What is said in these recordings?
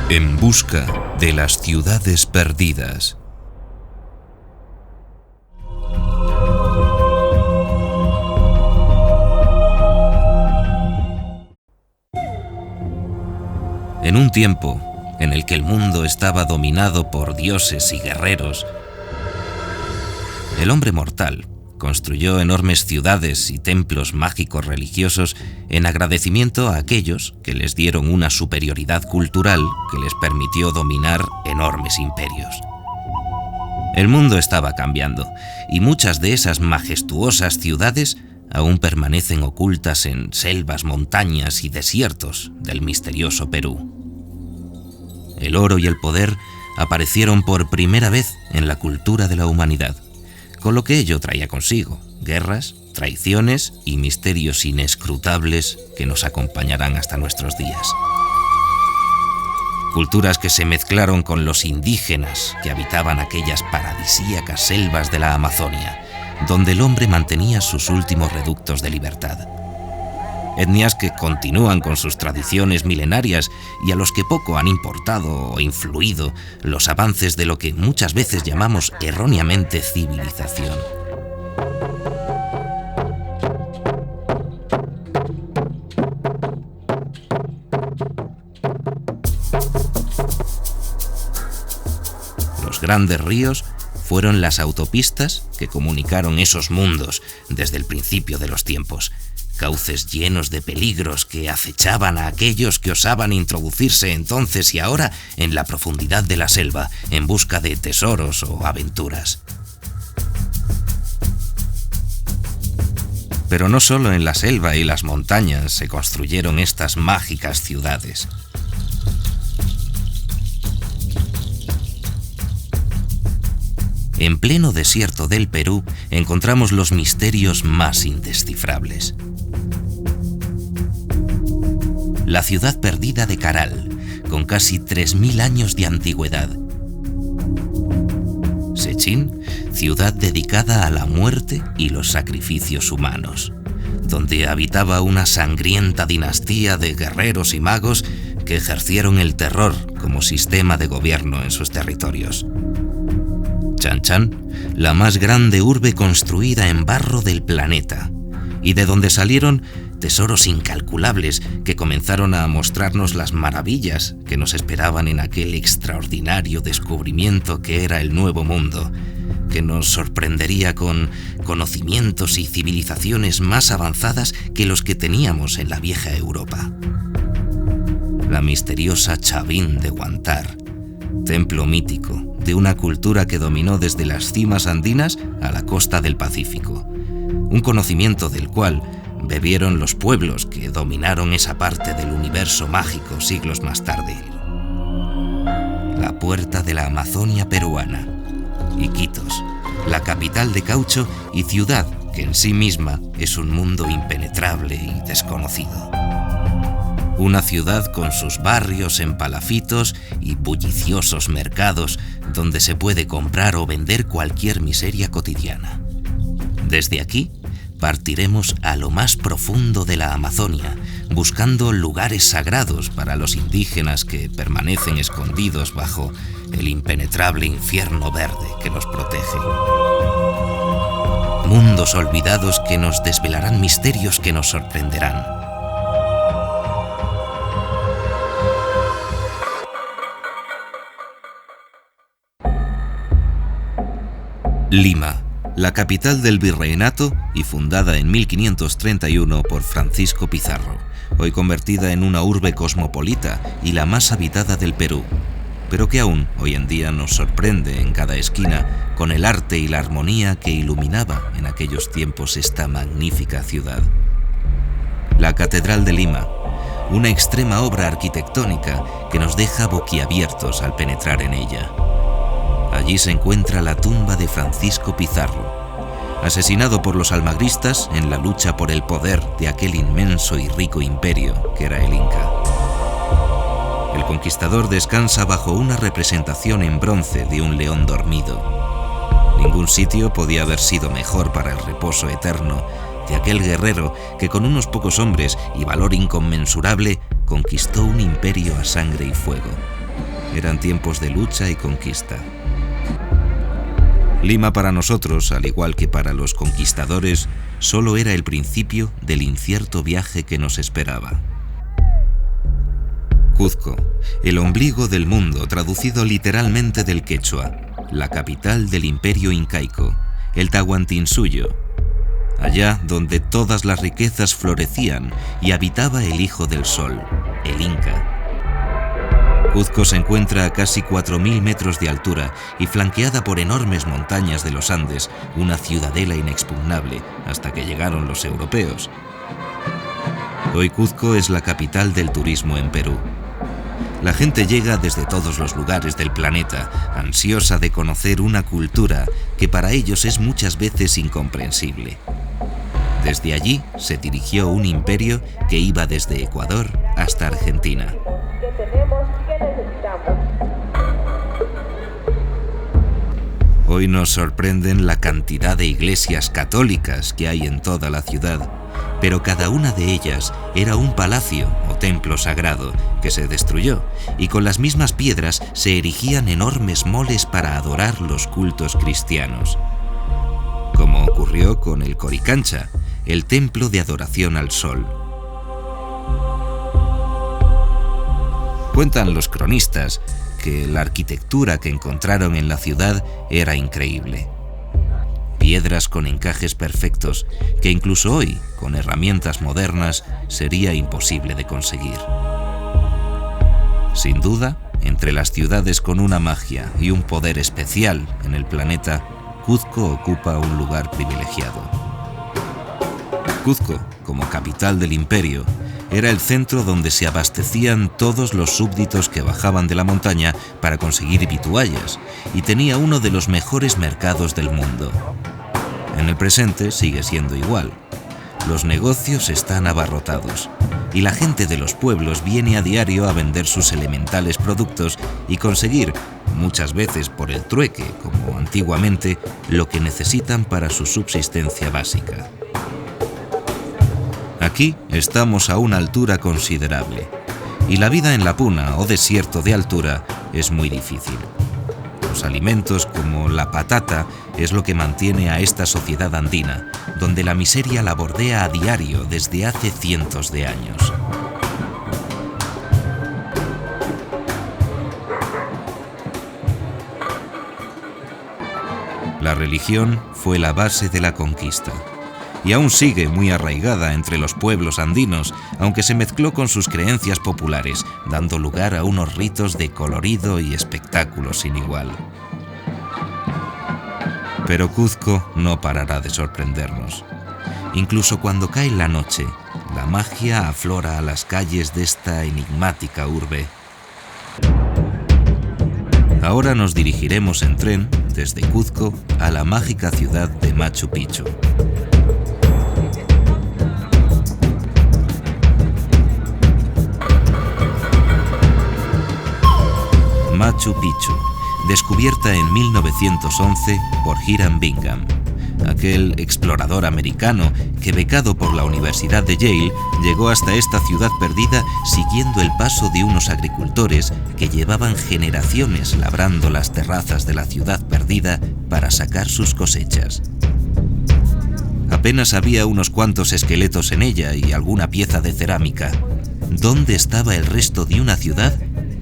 En busca de las ciudades perdidas. En un tiempo en el que el mundo estaba dominado por dioses y guerreros, el hombre mortal construyó enormes ciudades y templos mágicos religiosos en agradecimiento a aquellos que les dieron una superioridad cultural que les permitió dominar enormes imperios. El mundo estaba cambiando y muchas de esas majestuosas ciudades aún permanecen ocultas en selvas, montañas y desiertos del misterioso Perú. El oro y el poder aparecieron por primera vez en la cultura de la humanidad, con lo que ello traía consigo guerras, traiciones y misterios inescrutables que nos acompañarán hasta nuestros días. Culturas que se mezclaron con los indígenas que habitaban aquellas paradisíacas selvas de la Amazonia, donde el hombre mantenía sus últimos reductos de libertad. Etnias que continúan con sus tradiciones milenarias y a los que poco han importado o influido los avances de lo que muchas veces llamamos erróneamente civilización. Los grandes ríos fueron las autopistas que comunicaron esos mundos desde el principio de los tiempos. Cauces llenos de peligros que acechaban a aquellos que osaban introducirse entonces y ahora en la profundidad de la selva en busca de tesoros o aventuras. Pero no solo en la selva y las montañas se construyeron estas mágicas ciudades. En pleno desierto del Perú encontramos los misterios más indescifrables. La ciudad perdida de Caral, con casi 3000 años de antigüedad. Sechín, ciudad dedicada a la muerte y los sacrificios humanos, donde habitaba una sangrienta dinastía de guerreros y magos que ejercieron el terror como sistema de gobierno en sus territorios. Chan Chan, la más grande urbe construida en barro del planeta, y de donde salieron tesoros incalculables que comenzaron a mostrarnos las maravillas que nos esperaban en aquel extraordinario descubrimiento que era el Nuevo Mundo, que nos sorprendería con conocimientos y civilizaciones más avanzadas que los que teníamos en la vieja Europa. La misteriosa Chavín de Huántar, templo mítico de una cultura que dominó desde las cimas andinas a la costa del Pacífico, un conocimiento del cual bebieron los pueblos que dominaron esa parte del universo mágico siglos más tarde. La puerta de la Amazonia peruana, Iquitos, la capital de caucho y ciudad que en sí misma es un mundo impenetrable y desconocido. Una ciudad con sus barrios en palafitos y bulliciosos mercados donde se puede comprar o vender cualquier miseria cotidiana. Desde aquí partiremos a lo más profundo de la Amazonia, buscando lugares sagrados para los indígenas que permanecen escondidos bajo el impenetrable infierno verde que los protege. Mundos olvidados que nos desvelarán misterios que nos sorprenderán. Lima, la capital del virreinato y fundada en 1531 por Francisco Pizarro, hoy convertida en una urbe cosmopolita y la más habitada del Perú, pero que aún hoy en día nos sorprende en cada esquina con el arte y la armonía que iluminaba en aquellos tiempos esta magnífica ciudad. La Catedral de Lima, una extrema obra arquitectónica que nos deja boquiabiertos al penetrar en ella. Allí se encuentra la tumba de Francisco Pizarro, asesinado por los almagristas en la lucha por el poder de aquel inmenso y rico imperio que era el Inca. El conquistador descansa bajo una representación en bronce de un león dormido. Ningún sitio podía haber sido mejor para el reposo eterno de aquel guerrero que con unos pocos hombres y valor inconmensurable conquistó un imperio a sangre y fuego. eran tiempos de lucha y conquista. Lima para nosotros, al igual que para los conquistadores, solo era el principio del incierto viaje que nos esperaba. Cuzco, el ombligo del mundo, traducido literalmente del quechua, la capital del imperio incaico, el Tahuantinsuyo, allá donde todas las riquezas florecían y habitaba el hijo del sol, el Inca. Cuzco se encuentra a casi 4.000 metros de altura y flanqueada por enormes montañas de los Andes, una ciudadela inexpugnable hasta que llegaron los europeos. Hoy Cuzco es la capital del turismo en Perú. La gente llega desde todos los lugares del planeta, ansiosa de conocer una cultura que para ellos es muchas veces incomprensible. Desde allí se dirigió un imperio que iba desde Ecuador hasta Argentina. Hoy nos sorprenden la cantidad de iglesias católicas que hay en toda la ciudad, pero cada una de ellas era un palacio o templo sagrado que se destruyó, y con las mismas piedras se erigían enormes moles para adorar los cultos cristianos. Como ocurrió con el Coricancha, el templo de adoración al sol. Cuentan los cronistas que la arquitectura que encontraron en la ciudad era increíble. Piedras con encajes perfectos que incluso hoy, con herramientas modernas, sería imposible de conseguir. Sin duda, entre las ciudades con una magia y un poder especial en el planeta, Cuzco ocupa un lugar privilegiado. Cuzco, como capital del imperio, era el centro donde se abastecían todos los súbditos que bajaban de la montaña para conseguir vituallas, y tenía uno de los mejores mercados del mundo. En el presente sigue siendo igual. Los negocios están abarrotados, y la gente de los pueblos viene a diario a vender sus elementales productos y conseguir, muchas veces por el trueque, como antiguamente, lo que necesitan para su subsistencia básica. Aquí estamos a una altura considerable, y la vida en la puna o desierto de altura es muy difícil. Los alimentos como la patata es lo que mantiene a esta sociedad andina, donde la miseria la bordea a diario desde hace cientos de años. La religión fue la base de la conquista, y aún sigue muy arraigada entre los pueblos andinos, aunque se mezcló con sus creencias populares, dando lugar a unos ritos de colorido y espectáculo sin igual. Pero Cuzco no parará de sorprendernos. Incluso cuando cae la noche, la magia aflora a las calles de esta enigmática urbe. Ahora nos dirigiremos en tren desde Cuzco a la mágica ciudad de Machu Picchu. Machu Picchu, descubierta en 1911 por Hiram Bingham, aquel explorador americano que, becado por la Universidad de Yale, llegó hasta esta ciudad perdida siguiendo el paso de unos agricultores que llevaban generaciones labrando las terrazas de la ciudad perdida para sacar sus cosechas. Apenas había unos cuantos esqueletos en ella y alguna pieza de cerámica. ¿Dónde estaba el resto de una ciudad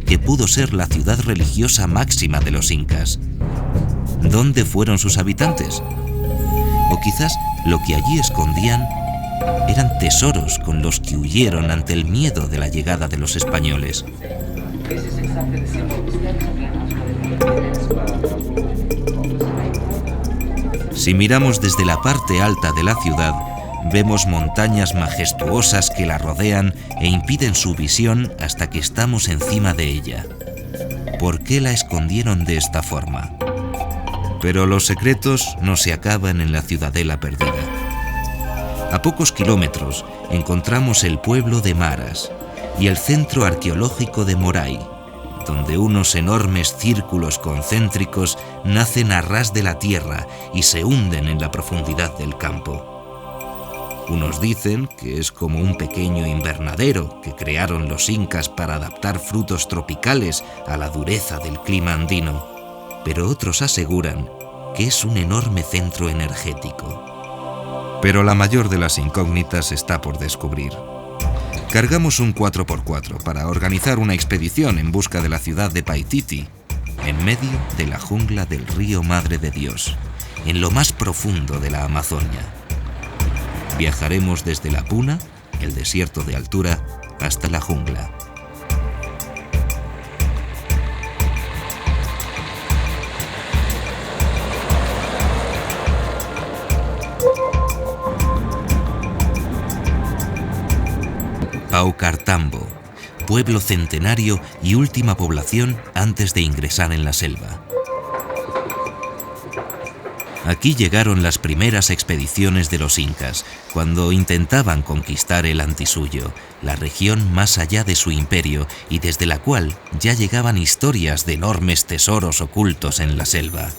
que pudo ser la ciudad religiosa máxima de los incas? ¿Dónde fueron sus habitantes? O quizás lo que allí escondían eran tesoros con los que huyeron ante el miedo de la llegada de los españoles. Si miramos desde la parte alta de la ciudad, vemos montañas majestuosas que la rodean e impiden su visión hasta que estamos encima de ella. ¿Por qué la escondieron de esta forma? Pero los secretos no se acaban en la ciudadela perdida. A pocos kilómetros encontramos el pueblo de Maras y el centro arqueológico de Moray, donde unos enormes círculos concéntricos nacen a ras de la tierra y se hunden en la profundidad del campo. Unos dicen que es como un pequeño invernadero que crearon los incas para adaptar frutos tropicales a la dureza del clima andino, pero otros aseguran que es un enorme centro energético. Pero la mayor de las incógnitas está por descubrir. Cargamos un 4x4 para organizar una expedición en busca de la ciudad de Paititi, en medio de la jungla del río Madre de Dios, en lo más profundo de la Amazonia. Viajaremos desde la Puna, el desierto de altura, hasta la jungla. Paucartambo, pueblo centenario y última población antes de ingresar en la selva. Aquí llegaron las primeras expediciones de los incas, cuando intentaban conquistar el Antisuyo, la región más allá de su imperio y desde la cual ya llegaban historias de enormes tesoros ocultos en la selva.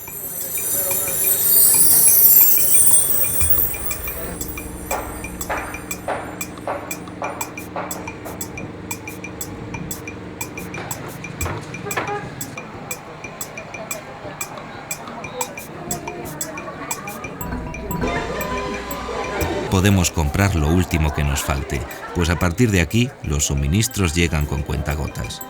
Podemos comprar lo último que nos falte, pues a partir de aquí los suministros llegan con cuentagotas.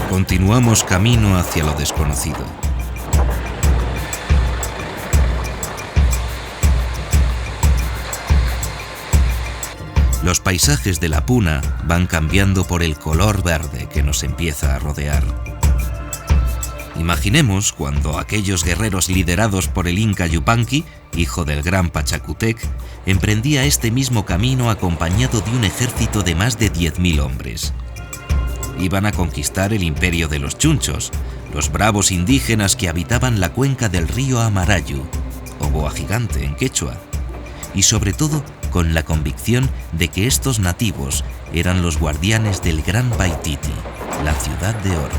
Continuamos camino hacia lo desconocido. Los paisajes de la Puna van cambiando por el color verde que nos empieza a rodear. Imaginemos cuando aquellos guerreros liderados por el Inca Yupanqui, hijo del gran Pachacútec, emprendía este mismo camino acompañado de un ejército de más de 10.000 hombres. Iban a conquistar el imperio de los Chunchos, los bravos indígenas que habitaban la cuenca del río Amarayu, o Boa Gigante en quechua, y sobre todo con la convicción de que estos nativos eran los guardianes del Gran Paititi, la ciudad de oro.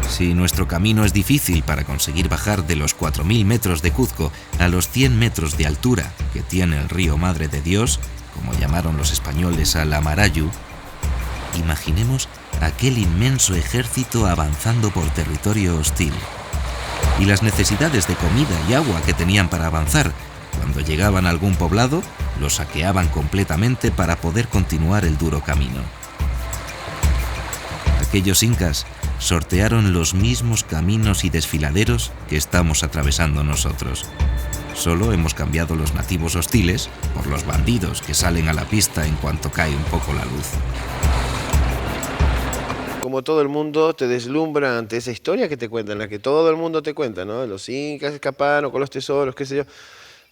Si nuestro camino es difícil para conseguir bajar de los 4.000 metros de Cuzco a los 100 metros de altura que tiene el río Madre de Dios, como llamaron los españoles al Amarayu, imaginemos aquel inmenso ejército avanzando por territorio hostil y las necesidades de comida y agua que tenían para avanzar. Cuando llegaban a algún poblado, lo saqueaban completamente para poder continuar el duro camino. Aquellos incas sortearon los mismos caminos y desfiladeros que estamos atravesando nosotros. Solo hemos cambiado los nativos hostiles por los bandidos que salen a la pista en cuanto cae un poco la luz. Como todo el mundo te deslumbra ante esa historia que te cuentan, la que todo el mundo te cuenta, ¿no? Los incas escaparon con los tesoros, qué sé yo.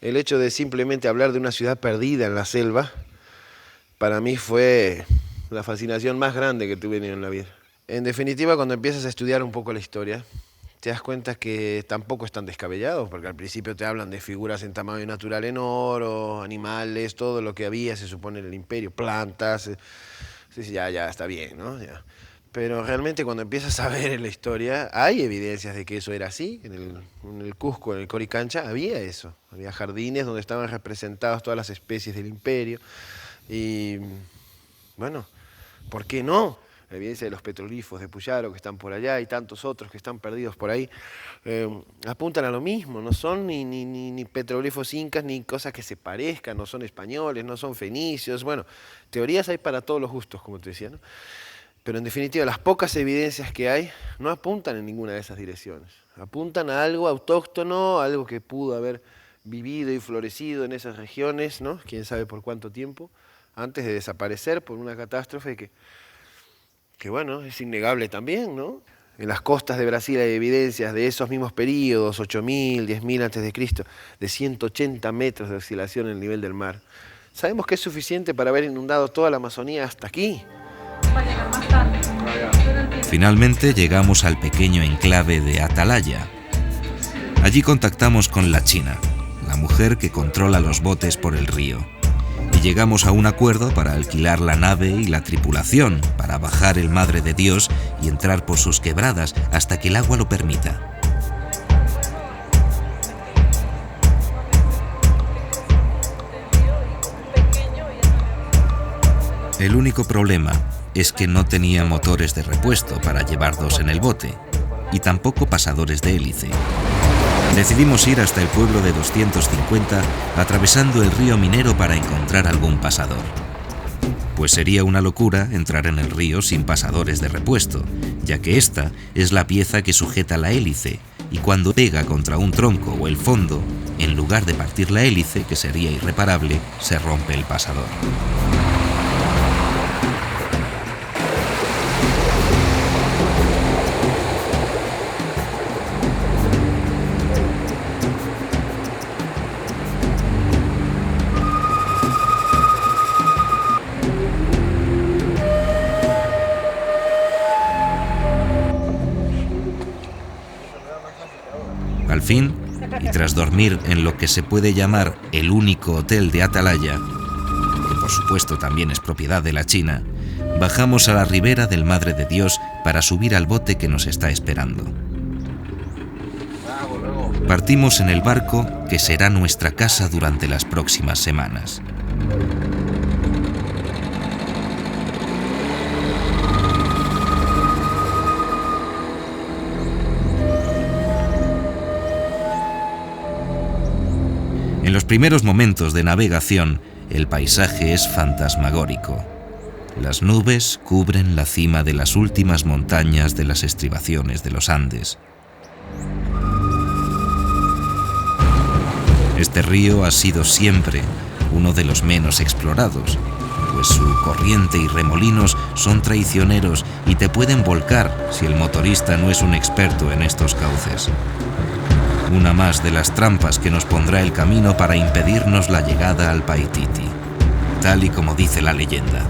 El hecho de simplemente hablar de una ciudad perdida en la selva, para mí fue la fascinación más grande que tuve en la vida. En definitiva, cuando empiezas a estudiar un poco la historia, te das cuenta que tampoco es tan descabellado, porque al principio te hablan de figuras en tamaño natural en oro, animales, todo lo que había, se supone, en el imperio, plantas, ya está bien, ¿no? Ya. Pero realmente cuando empiezas a ver en la historia, hay evidencias de que eso era así. En el Cusco, en el Coricancha, había eso. Había jardines donde estaban representadas todas las especies del imperio. Y bueno, ¿por qué no? La evidencia de los petroglifos de Puyaro que están por allá y tantos otros que están perdidos por ahí, apuntan a lo mismo. No son ni petroglifos incas ni cosas que se parezcan, no son españoles, no son fenicios. Bueno, teorías hay para todos los gustos, como te decía, ¿no? Pero en definitiva, las pocas evidencias que hay no apuntan en ninguna de esas direcciones. Apuntan a algo autóctono, algo que pudo haber vivido y florecido en esas regiones, ¿no? Quién sabe por cuánto tiempo, antes de desaparecer por una catástrofe que bueno, es innegable también, ¿no? En las costas de Brasil hay evidencias de esos mismos periodos, 8.000, 10.000 antes de Cristo, de 180 metros de oscilación en el nivel del mar. Sabemos que es suficiente para haber inundado toda la Amazonía hasta aquí. Finalmente llegamos al pequeño enclave de Atalaya. Allí contactamos con la China, la mujer que controla los botes por el río. y llegamos a un acuerdo para alquilar la nave y la tripulación, para bajar el Madre de Dios y entrar por sus quebradas hasta que el agua lo permita. El único problema es que no tenía motores de repuesto para llevar dos en el bote, y tampoco pasadores de hélice. Decidimos ir hasta el pueblo de 250, atravesando el río Minero para encontrar algún pasador. Pues sería una locura entrar en el río sin pasadores de repuesto, ya que esta es la pieza que sujeta la hélice, y cuando pega contra un tronco o el fondo, en lugar de partir la hélice, que sería irreparable, se rompe el pasador. Al fin, y tras dormir en lo que se puede llamar el único hotel de Atalaya, que por supuesto también es propiedad de la China, bajamos a la ribera del Madre de Dios para subir al bote que nos está esperando. Partimos en el barco que será nuestra casa durante las próximas semanas. En los primeros momentos de navegación, el paisaje es fantasmagórico. Las nubes cubren la cima de las últimas montañas de las estribaciones de los Andes. Este río ha sido siempre uno de los menos explorados, pues su corriente y remolinos son traicioneros y te pueden volcar si el motorista no es un experto en estos cauces. Una más de las trampas que nos pondrá el camino para impedirnos la llegada al Paititi, tal y como dice la leyenda.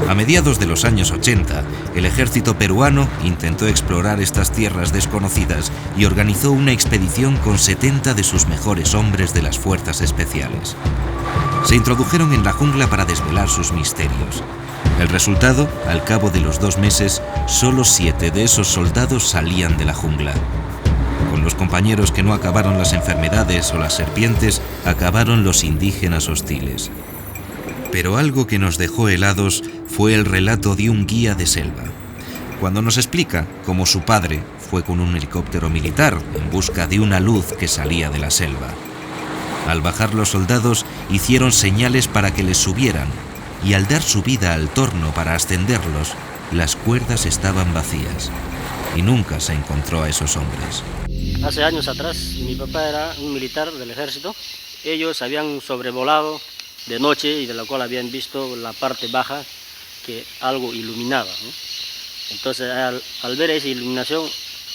A mediados de los años 80, el ejército peruano intentó explorar estas tierras desconocidas y organizó una expedición con 70 de sus mejores hombres de las fuerzas especiales. Se introdujeron en la jungla para desvelar sus misterios. El resultado, al cabo de los 2 meses, solo 7 de esos soldados salían de la jungla. Con los compañeros que no acabaron las enfermedades o las serpientes, acabaron los indígenas hostiles. Pero algo que nos dejó helados fue el relato de un guía de selva, cuando nos explica cómo su padre fue con un helicóptero militar en busca de una luz que salía de la selva. Al bajar los soldados hicieron señales para que les subieran, y al dar subida al torno para ascenderlos, las cuerdas estaban vacías, y nunca se encontró a esos hombres. Hace años atrás, mi papá era un militar del ejército. Ellos habían sobrevolado de noche y de la cual habían visto la parte baja que algo iluminaba, ¿no? Entonces, al ver esa iluminación,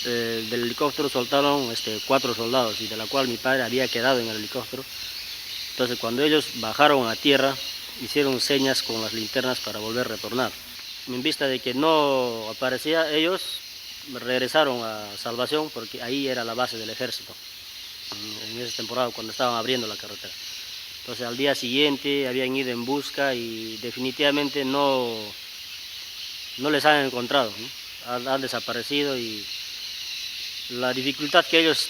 del helicóptero soltaron 4 soldados, y de la cual mi padre había quedado en el helicóptero. Entonces, cuando ellos bajaron a tierra, hicieron señas con las linternas para volver a retornar. En vista de que no aparecía ellos, regresaron a Salvación, porque ahí era la base del ejército, en esa temporada cuando estaban abriendo la carretera. Entonces al día siguiente habían ido en busca y definitivamente no les han encontrado, ¿no? Han desaparecido, y la dificultad que ellos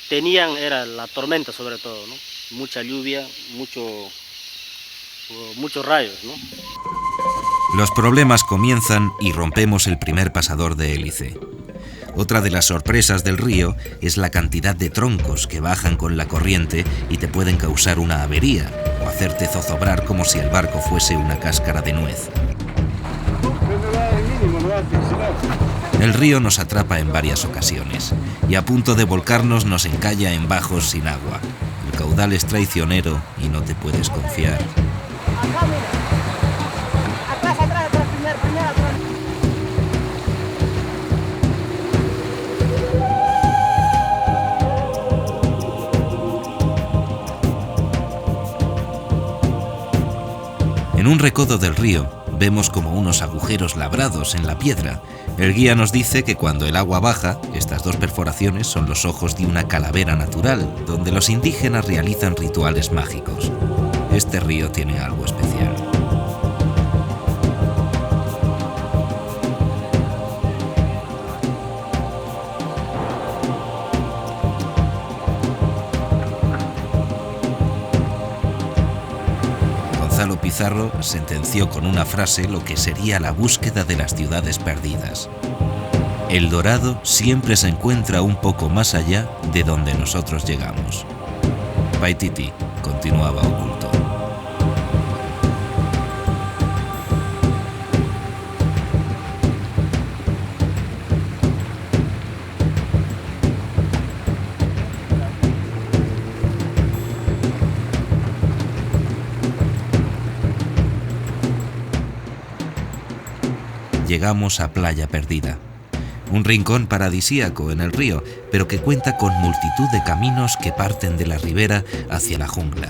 tenían era la tormenta sobre todo, ¿no? Mucha lluvia, muchos rayos, ¿no? Los problemas comienzan y rompemos el primer pasador de hélice. Otra de las sorpresas del río es la cantidad de troncos que bajan con la corriente y te pueden causar una avería o hacerte zozobrar como si el barco fuese una cáscara de nuez. El río nos atrapa en varias ocasiones y a punto de volcarnos nos encalla en bajos sin agua. El caudal es traicionero y no te puedes confiar. En un recodo del río vemos como unos agujeros labrados en la piedra. El guía nos dice que cuando el agua baja, estas 2 perforaciones son los ojos de una calavera natural, donde los indígenas realizan rituales mágicos. Este río tiene algo especial. Gonzalo Pizarro sentenció con una frase lo que sería la búsqueda de las ciudades perdidas. El dorado siempre se encuentra un poco más allá de donde nosotros llegamos. Paititi continuaba oculto. Llegamos a Playa Perdida, un rincón paradisíaco en el río, pero que cuenta con multitud de caminos que parten de la ribera hacia la jungla.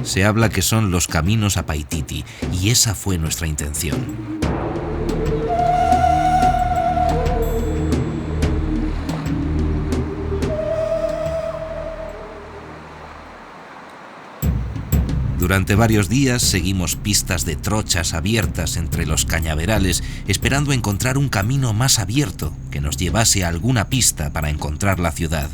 Se habla que son los caminos a Paititi, y esa fue nuestra intención. Durante varios días seguimos pistas de trochas abiertas entre los cañaverales, esperando encontrar un camino más abierto que nos llevase a alguna pista para encontrar la ciudad.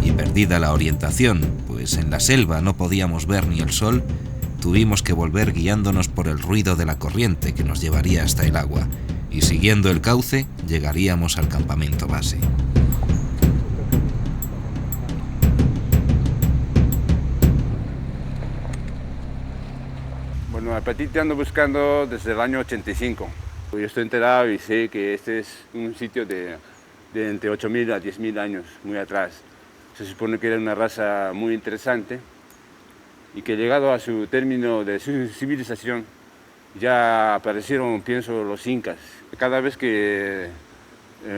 Y perdida la orientación, pues en la selva no podíamos ver ni el sol, tuvimos que volver guiándonos por el ruido de la corriente que nos llevaría hasta el agua, y siguiendo el cauce llegaríamos al campamento base. Bueno, a Paititi ando buscando desde el año 85. Yo estoy enterado y sé que este es un sitio de entre 8.000 a 10.000 años, muy atrás. Se supone que era una raza muy interesante y que llegado a su término de su civilización ya aparecieron, pienso, los incas. Cada vez que,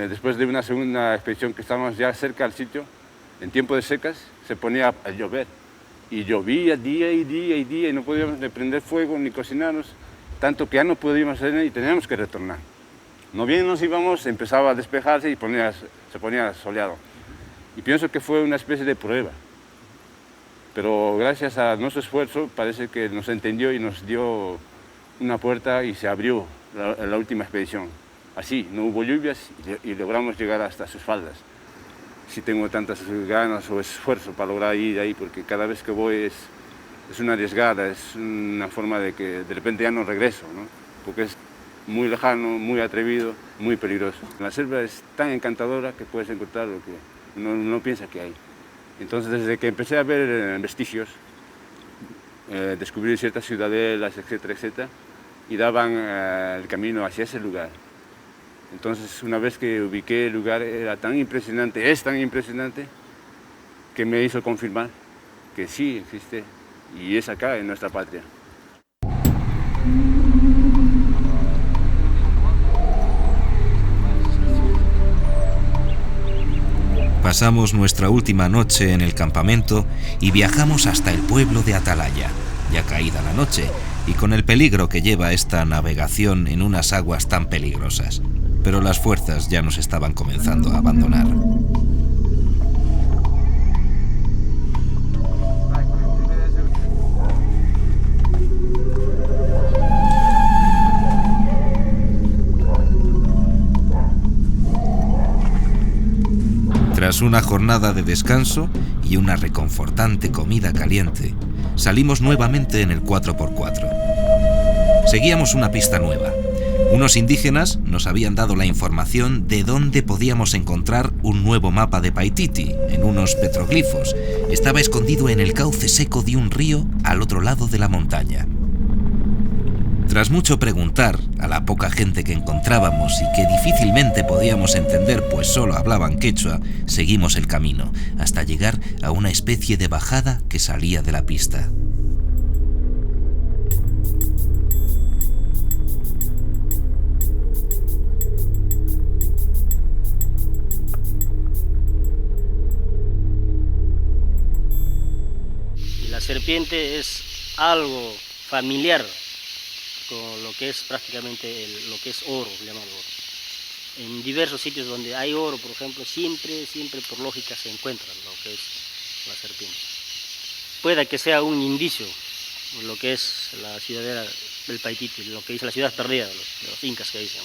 después de una segunda expedición que estábamos ya cerca al sitio, en tiempo de secas, se ponía a llover. Y llovía día y día y día y no podíamos ni prender fuego ni cocinarnos, tanto que ya no podíamos hacer y teníamos que retornar. No bien nos íbamos, empezaba a despejarse y se ponía soleado. Y pienso que fue una especie de prueba. Pero gracias a nuestro esfuerzo parece que nos entendió y nos dio una puerta y se abrió la última expedición. Así, no hubo lluvias y logramos llegar hasta sus faldas. Si tengo tantas ganas o esfuerzo para lograr ir ahí, porque cada vez que voy es una arriesgada, es una forma de que de repente ya no regreso, ¿no? Porque es muy lejano, muy atrevido, muy peligroso. La selva es tan encantadora que puedes encontrar lo que uno no piensa que hay. Entonces, desde que empecé a ver vestigios, descubrí ciertas ciudadelas, etcétera, etcétera, y daban el camino hacia ese lugar. Entonces, una vez que ubiqué el lugar, era tan impresionante, es tan impresionante, que me hizo confirmar que sí existe y es acá en nuestra patria. Pasamos nuestra última noche en el campamento y viajamos hasta el pueblo de Atalaya, ya caída la noche, y con el peligro que lleva esta navegación en unas aguas tan peligrosas. Pero las fuerzas ya nos estaban comenzando a abandonar. Tras una jornada de descanso y una reconfortante comida caliente, salimos nuevamente en el 4x4. Seguíamos una pista nueva. Unos indígenas nos habían dado la información de dónde podíamos encontrar un nuevo mapa de Paititi, en unos petroglifos. Estaba escondido en el cauce seco de un río al otro lado de la montaña. Tras mucho preguntar a la poca gente que encontrábamos y que difícilmente podíamos entender pues solo hablaban quechua, seguimos el camino hasta llegar a una especie de bajada que salía de la pista. La serpiente es algo familiar con lo que es prácticamente lo que es oro, llamado oro. En diversos sitios donde hay oro, por ejemplo, siempre por lógica se encuentra lo que es la serpiente. Puede que sea un indicio de lo que es la ciudadela del Paititi, lo que dice la ciudad perdida de los incas que dicen.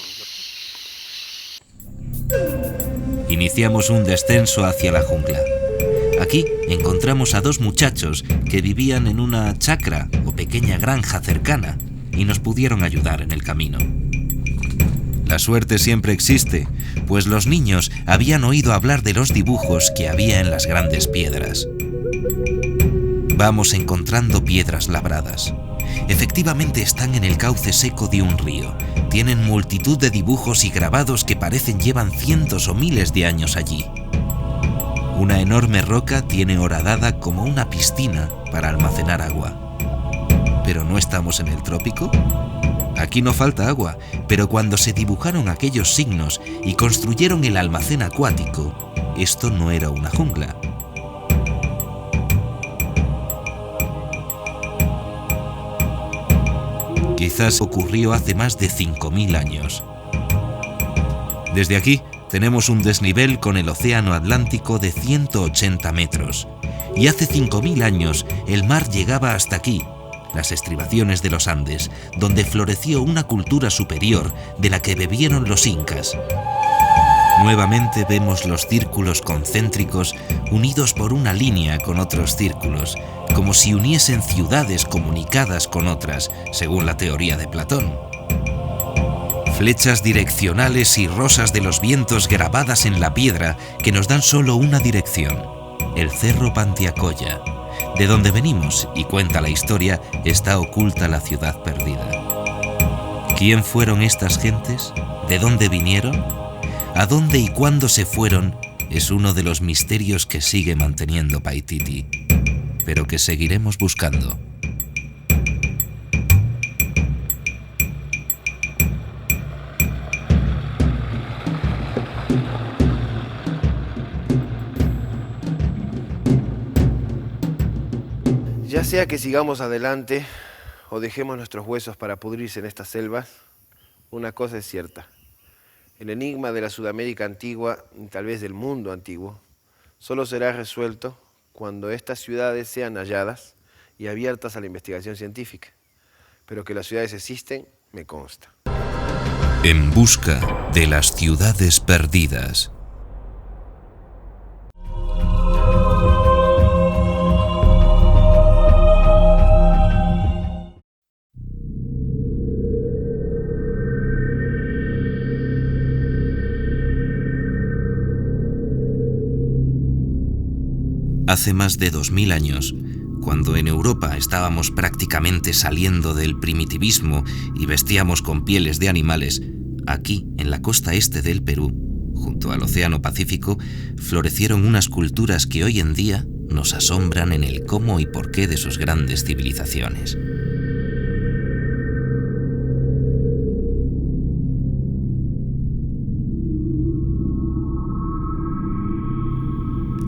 Iniciamos un descenso hacia la jungla. Aquí encontramos a dos muchachos que vivían en una chacra o pequeña granja cercana y nos pudieron ayudar en el camino. La suerte siempre existe, pues los niños habían oído hablar de los dibujos que había en las grandes piedras. Vamos encontrando piedras labradas. Efectivamente están en el cauce seco de un río. Tienen multitud de dibujos y grabados que parecen llevan cientos o miles de años allí. Una enorme roca tiene horadada como una piscina para almacenar agua. ¿Pero no estamos en el trópico? Aquí no falta agua, pero cuando se dibujaron aquellos signos y construyeron el almacén acuático, esto no era una jungla. Quizás ocurrió hace más de 5.000 años. Desde aquí tenemos un desnivel con el océano Atlántico de 180 metros. Y hace 5.000 años el mar llegaba hasta aquí, las estribaciones de los Andes, donde floreció una cultura superior de la que bebieron los incas. Nuevamente vemos los círculos concéntricos unidos por una línea con otros círculos, como si uniesen ciudades comunicadas con otras, según la teoría de Platón. Flechas direccionales y rosas de los vientos grabadas en la piedra que nos dan solo una dirección, el Cerro Pantiacoya. De donde venimos, y cuenta la historia, está oculta la ciudad perdida. ¿Quién fueron estas gentes? ¿De dónde vinieron? ¿A dónde y cuándo se fueron? Es uno de los misterios que sigue manteniendo Paititi, pero que seguiremos buscando. Ya sea que sigamos adelante o dejemos nuestros huesos para pudrirse en estas selvas, una cosa es cierta. El enigma de la Sudamérica antigua, y tal vez del mundo antiguo, solo será resuelto cuando estas ciudades sean halladas y abiertas a la investigación científica. Pero que las ciudades existen, me consta. En busca de las ciudades perdidas. Hace más de 2000 años, cuando en Europa estábamos prácticamente saliendo del primitivismo y vestíamos con pieles de animales, aquí, en la costa este del Perú, junto al Océano Pacífico, florecieron unas culturas que hoy en día nos asombran en el cómo y por qué de sus grandes civilizaciones.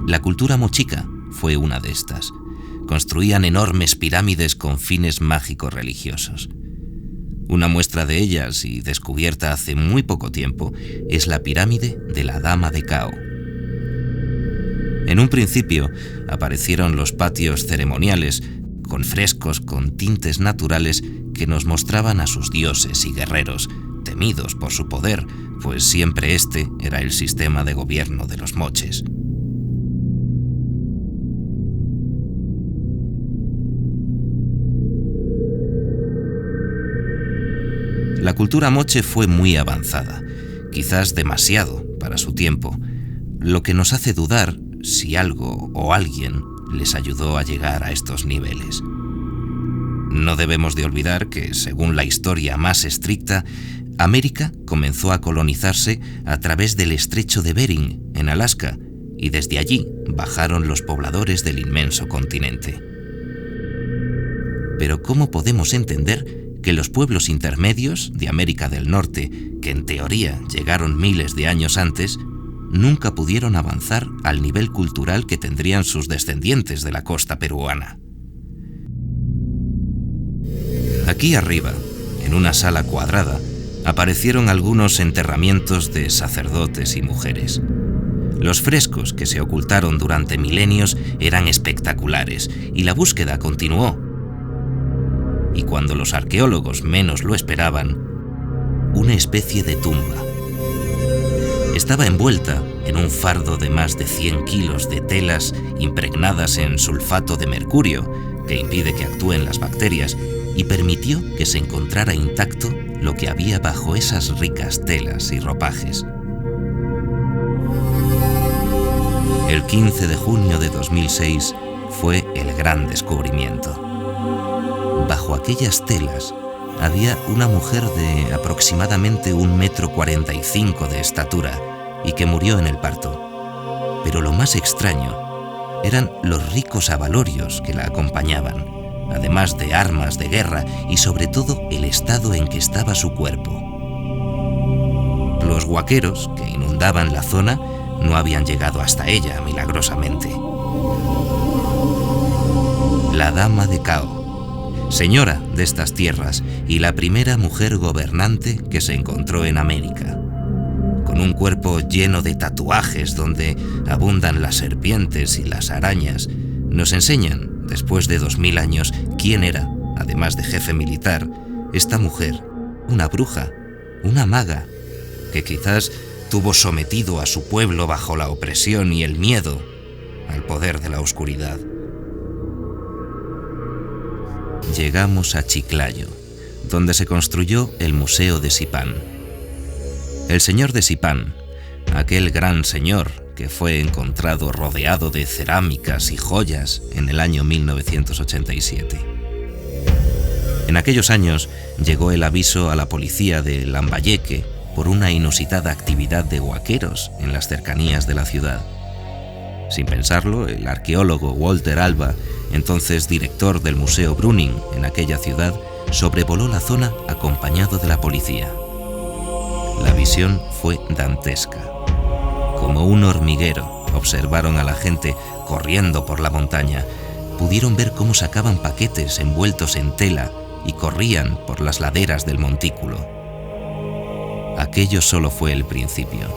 La cultura mochica fue una de estas. Construían enormes pirámides con fines mágicos religiosos. Una muestra de ellas, y descubierta hace muy poco tiempo, es la pirámide de la Dama de Cao. En un principio aparecieron los patios ceremoniales, con frescos con tintes naturales que nos mostraban a sus dioses y guerreros, temidos por su poder, pues siempre este era el sistema de gobierno de los moches. La cultura moche fue muy avanzada, quizás demasiado para su tiempo, lo que nos hace dudar si algo o alguien les ayudó a llegar a estos niveles. No debemos de olvidar que, según la historia más estricta, América comenzó a colonizarse a través del estrecho de Bering, en Alaska, y desde allí bajaron los pobladores del inmenso continente. Pero ¿cómo podemos entender que los pueblos intermedios de América del Norte, que en teoría llegaron miles de años antes, nunca pudieron avanzar al nivel cultural que tendrían sus descendientes de la costa peruana? Aquí arriba, en una sala cuadrada, aparecieron algunos enterramientos de sacerdotes y mujeres. Los frescos que se ocultaron durante milenios eran espectaculares y la búsqueda continuó. Y cuando los arqueólogos menos lo esperaban, una especie de tumba. Estaba envuelta en un fardo de más de 100 kilos de telas impregnadas en sulfato de mercurio, que impide que actúen las bacterias, y permitió que se encontrara intacto lo que había bajo esas ricas telas y ropajes. El 15 de junio de 2006 fue el gran descubrimiento. Bajo aquellas telas había una mujer de aproximadamente 1,45 m de estatura y que murió en el parto. Pero lo más extraño eran los ricos abalorios que la acompañaban, además de armas de guerra y sobre todo el estado en que estaba su cuerpo. Los huaqueros que inundaban la zona no habían llegado hasta ella milagrosamente. La Dama de Cao, señora de estas tierras y la primera mujer gobernante que se encontró en América, con un cuerpo lleno de tatuajes donde abundan las serpientes y las arañas, nos enseñan, después de 2000 años, quién era, además de jefe militar, esta mujer, una bruja, una maga, que quizás tuvo sometido a su pueblo bajo la opresión y el miedo al poder de la oscuridad. Llegamos a Chiclayo, donde se construyó el Museo de Sipán. El señor de Sipán, aquel gran señor que fue encontrado rodeado de cerámicas y joyas en el año 1987. En aquellos años llegó el aviso a la policía de Lambayeque por una inusitada actividad de huaqueros en las cercanías de la ciudad. Sin pensarlo, el arqueólogo Walter Alba, entonces director del Museo Brüning en aquella ciudad, sobrevoló la zona acompañado de la policía. La visión fue dantesca. Como un hormiguero, observaron a la gente corriendo por la montaña. Pudieron ver cómo sacaban paquetes envueltos en tela y corrían por las laderas del montículo. Aquello solo fue el principio.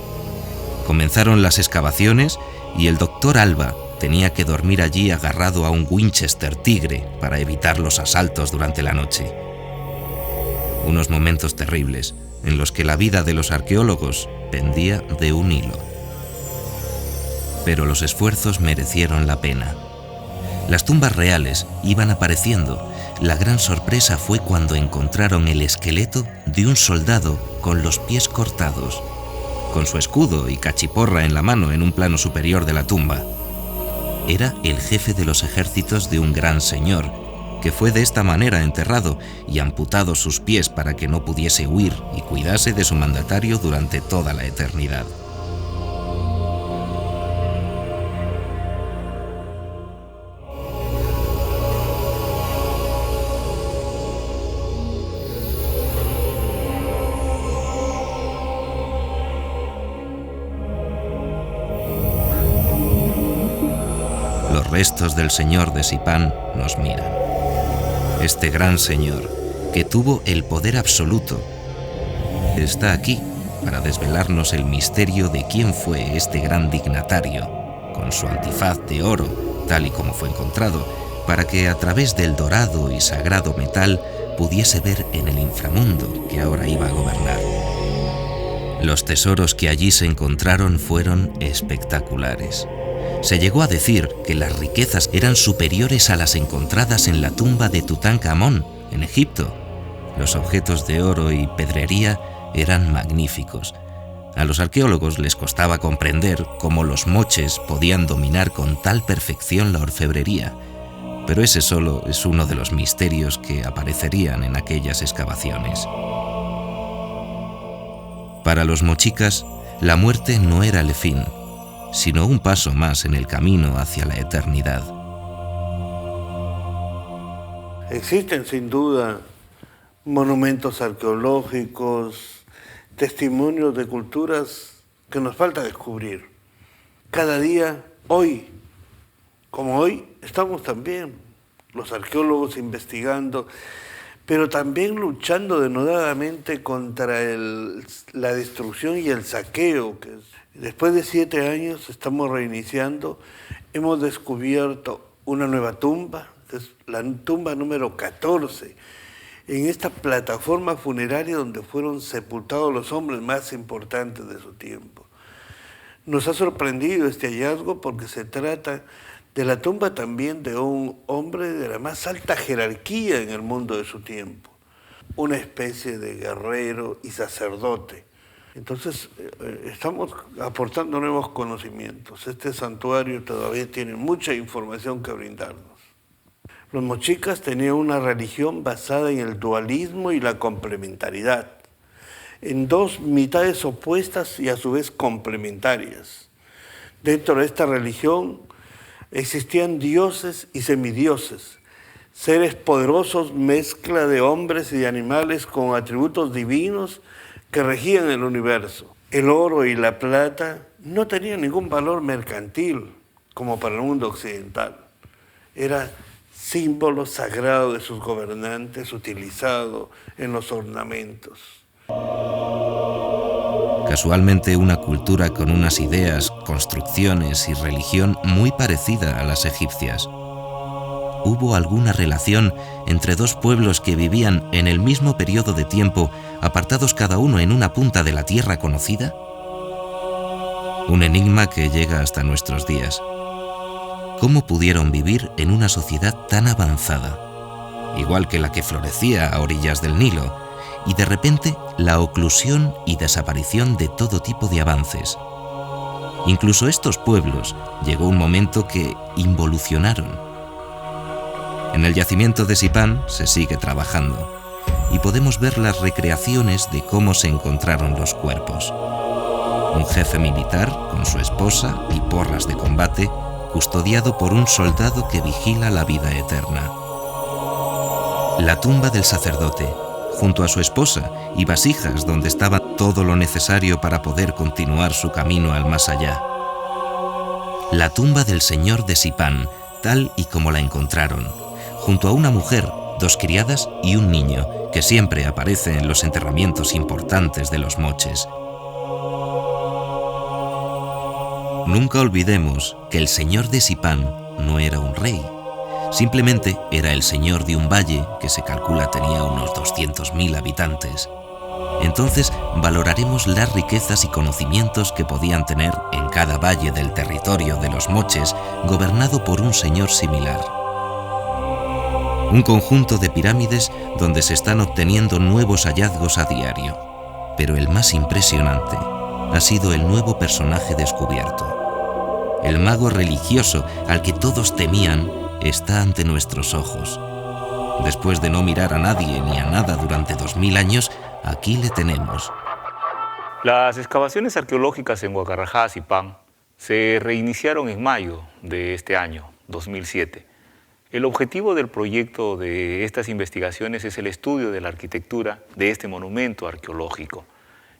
Comenzaron las excavaciones y el doctor Alba tenía que dormir allí agarrado a un Winchester Tigre para evitar los asaltos durante la noche. Unos momentos terribles en los que la vida de los arqueólogos pendía de un hilo. Pero los esfuerzos merecieron la pena. Las tumbas reales iban apareciendo. La gran sorpresa fue cuando encontraron el esqueleto de un soldado con los pies cortados, con su escudo y cachiporra en la mano en un plano superior de la tumba. Era el jefe de los ejércitos de un gran señor, que fue de esta manera enterrado y amputados sus pies para que no pudiese huir y cuidase de su mandatario durante toda la eternidad. Los restos del señor de Sipán nos miran. Este gran señor, que tuvo el poder absoluto, está aquí para desvelarnos el misterio de quién fue este gran dignatario, con su antifaz de oro, tal y como fue encontrado, para que a través del dorado y sagrado metal pudiese ver en el inframundo que ahora iba a gobernar. Los tesoros que allí se encontraron fueron espectaculares. Se llegó a decir que las riquezas eran superiores a las encontradas en la tumba de Tutankamón, en Egipto. Los objetos de oro y pedrería eran magníficos. A los arqueólogos les costaba comprender cómo los moches podían dominar con tal perfección la orfebrería, pero ese solo es uno de los misterios que aparecerían en aquellas excavaciones. Para los mochicas, la muerte no era el fin, sino un paso más en el camino hacia la eternidad. Existen sin duda monumentos arqueológicos, testimonios de culturas que nos falta descubrir. Cada día, hoy, como hoy, estamos también los arqueólogos investigando, pero también luchando denodadamente contra la destrucción y el saqueo. Después de 7 años estamos reiniciando, hemos descubierto una nueva tumba, que es la tumba número 14, en esta plataforma funeraria donde fueron sepultados los hombres más importantes de su tiempo. Nos ha sorprendido este hallazgo porque se trata de la tumba también de un hombre de la más alta jerarquía en el mundo de su tiempo, una especie de guerrero y sacerdote. Entonces, estamos aportando nuevos conocimientos. Este santuario todavía tiene mucha información que brindarnos. Los mochicas tenían una religión basada en el dualismo y la complementariedad, en dos mitades opuestas y a su vez complementarias. Dentro de esta religión existían dioses y semidioses, seres poderosos, mezcla de hombres y de animales con atributos divinos que regían el universo. El oro y la plata no tenían ningún valor mercantil como para el mundo occidental. Era símbolo sagrado de sus gobernantes utilizado en los ornamentos. Casualmente una cultura con unas ideas, construcciones y religión muy parecida a las egipcias. ¿Hubo alguna relación entre dos pueblos que vivían en el mismo periodo de tiempo, apartados cada uno en una punta de la tierra conocida? Un enigma que llega hasta nuestros días. ¿Cómo pudieron vivir en una sociedad tan avanzada, igual que la que florecía a orillas del Nilo, y de repente la oclusión y desaparición de todo tipo de avances? Incluso estos pueblos llegó un momento que involucionaron. En el yacimiento de Sipán se sigue trabajando y podemos ver las recreaciones de cómo se encontraron los cuerpos. Un jefe militar con su esposa y porras de combate, custodiado por un soldado que vigila la vida eterna. La tumba del sacerdote, junto a su esposa y vasijas donde estaba todo lo necesario para poder continuar su camino al más allá. La tumba del señor de Sipán, tal y como la encontraron, junto a una mujer, 2 criadas y un niño, que siempre aparece en los enterramientos importantes de los moches. Nunca olvidemos que el señor de Sipán no era un rey, simplemente era el señor de un valle que se calcula tenía unos 200.000 habitantes. Entonces valoraremos las riquezas y conocimientos que podían tener en cada valle del territorio de los moches gobernado por un señor similar. Un conjunto de pirámides donde se están obteniendo nuevos hallazgos a diario, pero el más impresionante ha sido el nuevo personaje descubierto. El mago religioso al que todos temían está ante nuestros ojos. Después de no mirar a nadie ni a nada durante 2000 años, aquí le tenemos. Las excavaciones arqueológicas en Huacarrajá, Sipán, se reiniciaron en mayo de este año, 2007. El objetivo del proyecto de estas investigaciones es el estudio de la arquitectura de este monumento arqueológico.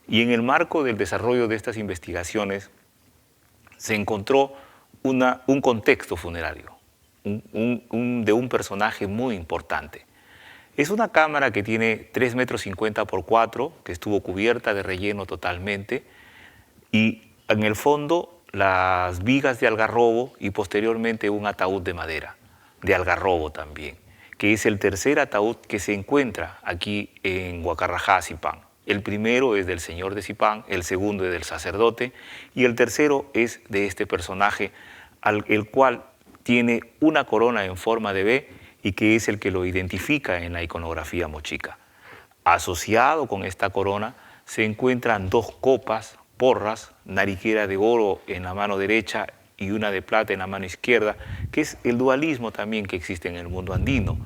Y en el marco del desarrollo de estas investigaciones se encontró un contexto funerario, de un personaje muy importante. Es una cámara que tiene 3,50 metros por 4, que estuvo cubierta de relleno totalmente, y en el fondo las vigas de algarrobo y posteriormente un ataúd de madera, de algarrobo también, que es el tercer ataúd que se encuentra aquí en Huacarrajá, Sipán. El primero es del señor de Sipán, el segundo es del sacerdote y el tercero es de este personaje, el cual tiene una corona en forma de V y que es el que lo identifica en la iconografía mochica. Asociado con esta corona se encuentran 2 copas, porras, nariquera de oro en la mano derecha y una de plata en la mano izquierda, que es el dualismo también que existe en el mundo andino.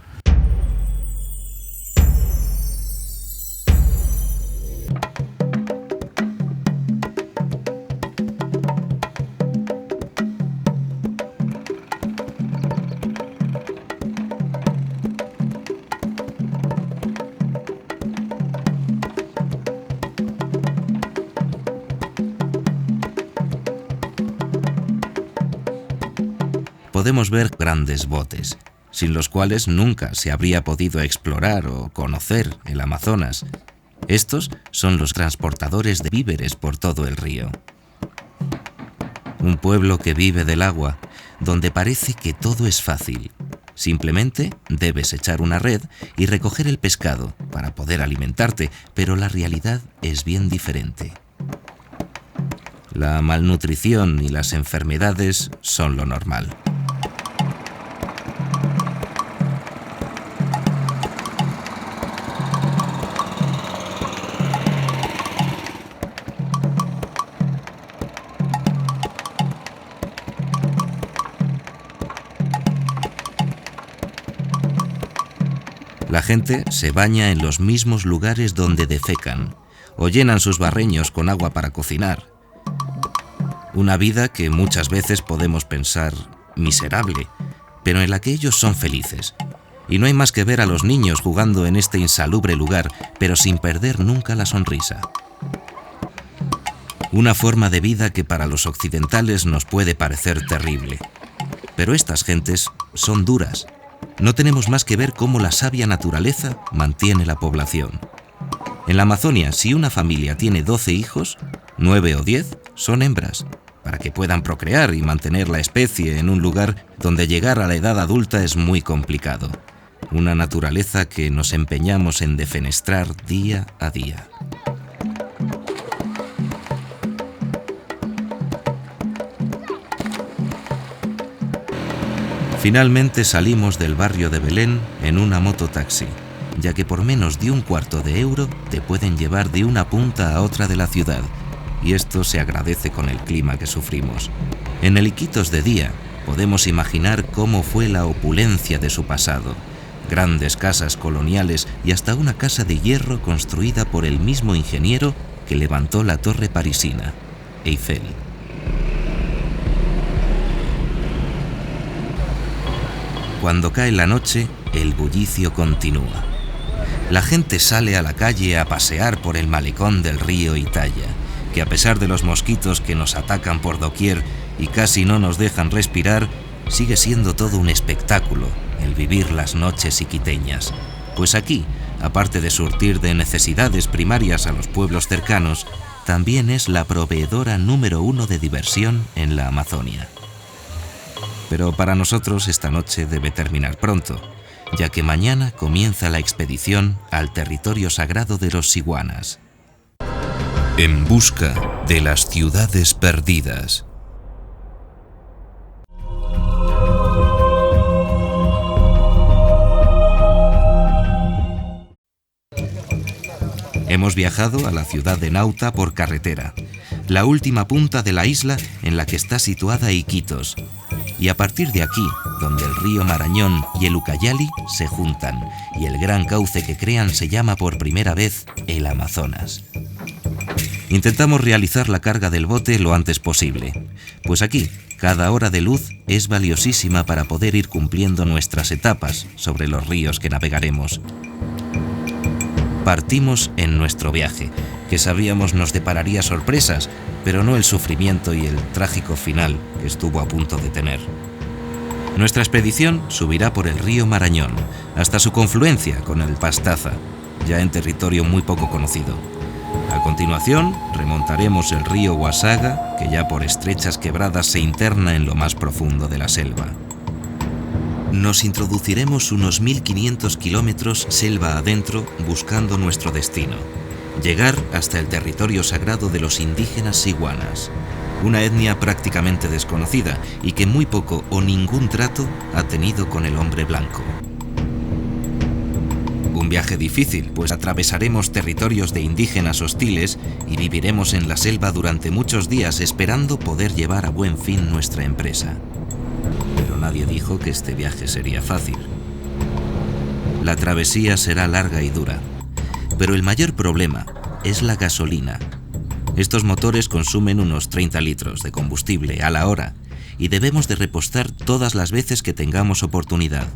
Podemos ver grandes botes, sin los cuales nunca se habría podido explorar o conocer el Amazonas. Estos son los transportadores de víveres por todo el río. Un pueblo que vive del agua, donde parece que todo es fácil. Simplemente debes echar una red y recoger el pescado para poder alimentarte, pero la realidad es bien diferente. La malnutrición y las enfermedades son lo normal. La gente se baña en los mismos lugares donde defecan, o llenan sus barreños con agua para cocinar. Una vida que muchas veces podemos pensar miserable, pero en la que ellos son felices. Y no hay más que ver a los niños jugando en este insalubre lugar, pero sin perder nunca la sonrisa. Una forma de vida que para los occidentales nos puede parecer terrible. Pero estas gentes son duras. No tenemos más que ver cómo la sabia naturaleza mantiene la población. En la Amazonia, si una familia tiene 12 hijos, 9 o 10 son hembras, para que puedan procrear y mantener la especie en un lugar donde llegar a la edad adulta es muy complicado. Una naturaleza que nos empeñamos en defenestrar día a día. Finalmente salimos del barrio de Belén en una mototaxi, ya que por menos de €1/4 te pueden llevar de una punta a otra de la ciudad, y esto se agradece con el clima que sufrimos. En el Iquitos de día podemos imaginar cómo fue la opulencia de su pasado. Grandes casas coloniales y hasta una casa de hierro construida por el mismo ingeniero que levantó la torre parisina, Eiffel. Cuando cae la noche, el bullicio continúa. La gente sale a la calle a pasear por el malecón del río Italia, que a pesar de los mosquitos que nos atacan por doquier y casi no nos dejan respirar, sigue siendo todo un espectáculo el vivir las noches iquiteñas. Pues aquí, aparte de surtir de necesidades primarias a los pueblos cercanos, también es la proveedora número 1 de diversión en la Amazonia. Pero para nosotros esta noche debe terminar pronto, ya que mañana comienza la expedición al territorio sagrado de los Siguanas. En busca de las ciudades perdidas. Hemos viajado a la ciudad de Nauta por carretera, la última punta de la isla en la que está situada Iquitos. Y a partir de aquí, donde el río Marañón y el Ucayali se juntan y el gran cauce que crean se llama por primera vez el Amazonas. Intentamos realizar la carga del bote lo antes posible, pues aquí cada hora de luz es valiosísima para poder ir cumpliendo nuestras etapas sobre los ríos que navegaremos. Partimos en nuestro viaje, que sabíamos nos depararía sorpresas, pero no el sufrimiento y el trágico final que estuvo a punto de tener. Nuestra expedición subirá por el río Marañón, hasta su confluencia con el Pastaza, ya en territorio muy poco conocido. A continuación, remontaremos el río Huasaga, que ya por estrechas quebradas se interna en lo más profundo de la selva. Nos introduciremos unos 1500 kilómetros selva adentro buscando nuestro destino. Llegar hasta el territorio sagrado de los indígenas Siguanas, una etnia prácticamente desconocida y que muy poco o ningún trato ha tenido con el hombre blanco. Un viaje difícil, pues atravesaremos territorios de indígenas hostiles y viviremos en la selva durante muchos días esperando poder llevar a buen fin nuestra empresa. Pero nadie dijo que este viaje sería fácil. La travesía será larga y dura, pero el mayor problema es la gasolina. Estos motores consumen unos 30 litros de combustible a la hora y debemos de repostar todas las veces que tengamos oportunidad.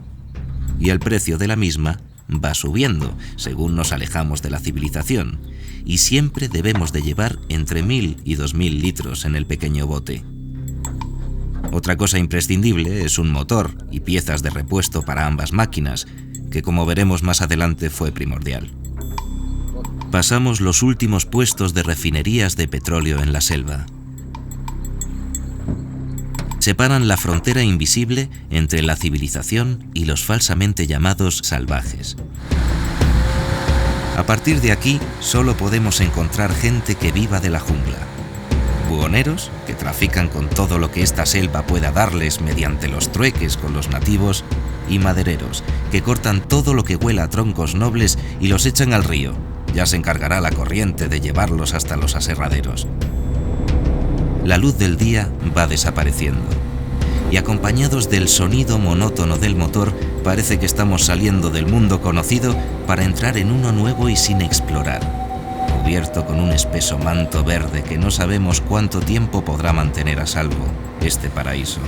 Y el precio de la misma va subiendo según nos alejamos de la civilización, y siempre debemos de llevar entre 1.000 y 2.000 litros en el pequeño bote. Otra cosa imprescindible es un motor y piezas de repuesto para ambas máquinas, que como veremos más adelante fue primordial. Pasamos los últimos puestos de refinerías de petróleo en la selva. Separan la frontera invisible entre la civilización y los falsamente llamados salvajes. A partir de aquí, solo podemos encontrar gente que viva de la jungla. Buhoneros, que trafican con todo lo que esta selva pueda darles mediante los trueques con los nativos, y madereros, que cortan todo lo que huela a troncos nobles y los echan al río. Ya se encargará la corriente de llevarlos hasta los aserraderos. La luz del día va desapareciendo, y acompañados del sonido monótono del motor, parece que estamos saliendo del mundo conocido para entrar en uno nuevo y sin explorar, cubierto con un espeso manto verde que no sabemos cuánto tiempo podrá mantener a salvo este paraíso.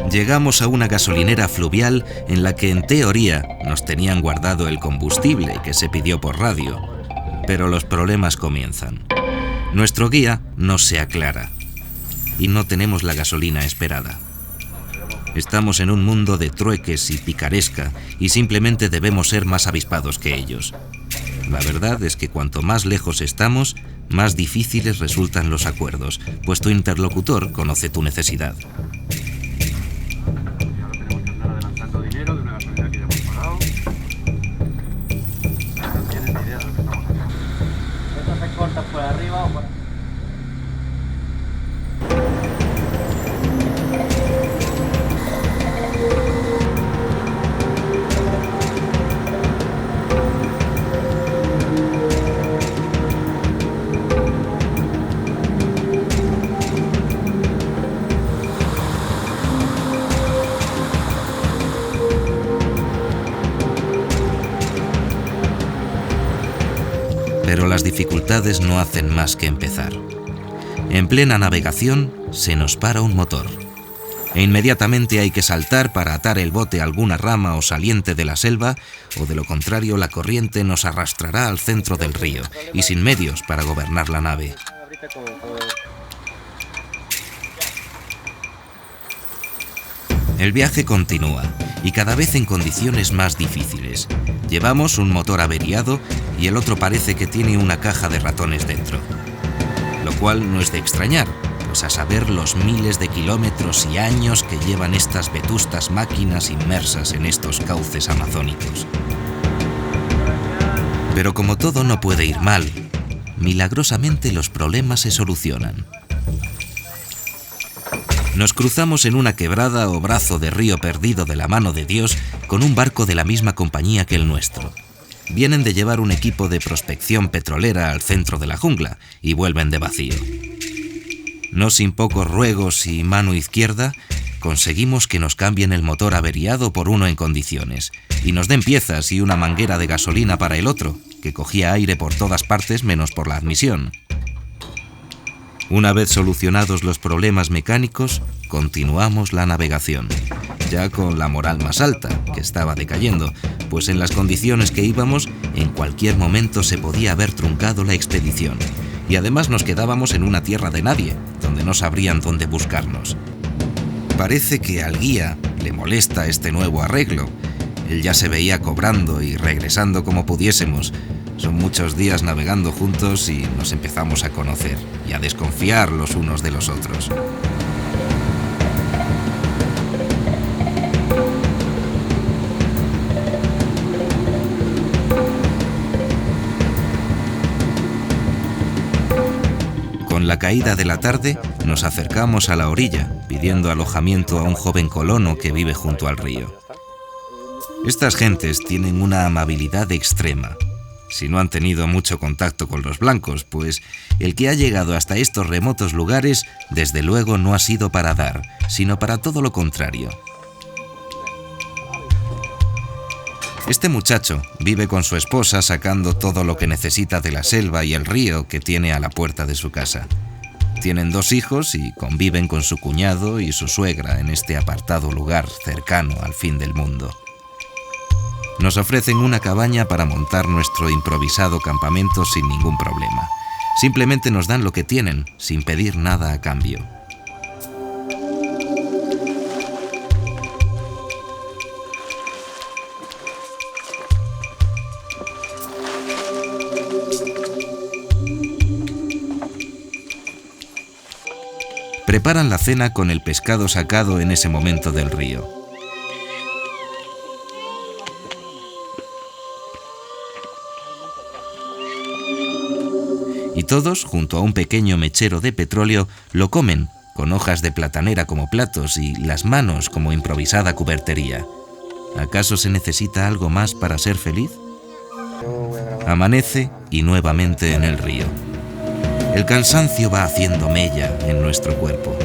Llegamos a una gasolinera fluvial en la que en teoría nos tenían guardado el combustible que se pidió por radio, pero los problemas comienzan. Nuestro guía no se aclara y no tenemos la gasolina esperada. Estamos en un mundo de trueques y picaresca y simplemente debemos ser más avispados que ellos. La verdad es que cuanto más lejos estamos, más difíciles resultan los acuerdos, pues tu interlocutor conoce tu necesidad. Por arriba o por... Pero las dificultades no hacen más que empezar. En plena navegación se nos para un motor e inmediatamente hay que saltar para atar el bote a alguna rama o saliente de la selva, o de lo contrario la corriente nos arrastrará al centro del río y sin medios para gobernar la nave. El viaje continúa y cada vez en condiciones más difíciles. Llevamos un motor averiado y el otro parece que tiene una caja de ratones dentro. Lo cual no es de extrañar, pues a saber los miles de kilómetros y años que llevan estas vetustas máquinas inmersas en estos cauces amazónicos. Pero como todo no puede ir mal, milagrosamente los problemas se solucionan. Nos cruzamos en una quebrada o brazo de río perdido de la mano de Dios con un barco de la misma compañía que el nuestro. Vienen de llevar un equipo de prospección petrolera al centro de la jungla y vuelven de vacío. No sin pocos ruegos y mano izquierda, conseguimos que nos cambien el motor averiado por uno en condiciones y nos den piezas y una manguera de gasolina para el otro, que cogía aire por todas partes menos por la admisión. Una vez solucionados los problemas mecánicos, continuamos la navegación, ya con la moral más alta, que estaba decayendo, pues en las condiciones que íbamos, en cualquier momento se podía haber truncado la expedición, y además nos quedábamos en una tierra de nadie, donde no sabrían dónde buscarnos. Parece que al guía le molesta este nuevo arreglo. Él ya se veía cobrando y regresando como pudiésemos. Son muchos días navegando juntos y nos empezamos a conocer y a desconfiar los unos de los otros. Con la caída de la tarde, nos acercamos a la orilla, pidiendo alojamiento a un joven colono que vive junto al río. Estas gentes tienen una amabilidad extrema, si no han tenido mucho contacto con los blancos, pues el que ha llegado hasta estos remotos lugares, desde luego no ha sido para dar, sino para todo lo contrario. Este muchacho vive con su esposa sacando todo lo que necesita de la selva y el río que tiene a la puerta de su casa. Tienen 2 hijos y conviven con su cuñado y su suegra en este apartado lugar cercano al fin del mundo. Nos ofrecen una cabaña para montar nuestro improvisado campamento sin ningún problema. Simplemente nos dan lo que tienen, sin pedir nada a cambio. Preparan la cena con el pescado sacado en ese momento del río. Y todos, junto a un pequeño mechero de petróleo, lo comen, con hojas de platanera como platos y las manos como improvisada cubertería. ¿Acaso se necesita algo más para ser feliz? Amanece y nuevamente en el río. El cansancio va haciendo mella en nuestro cuerpo.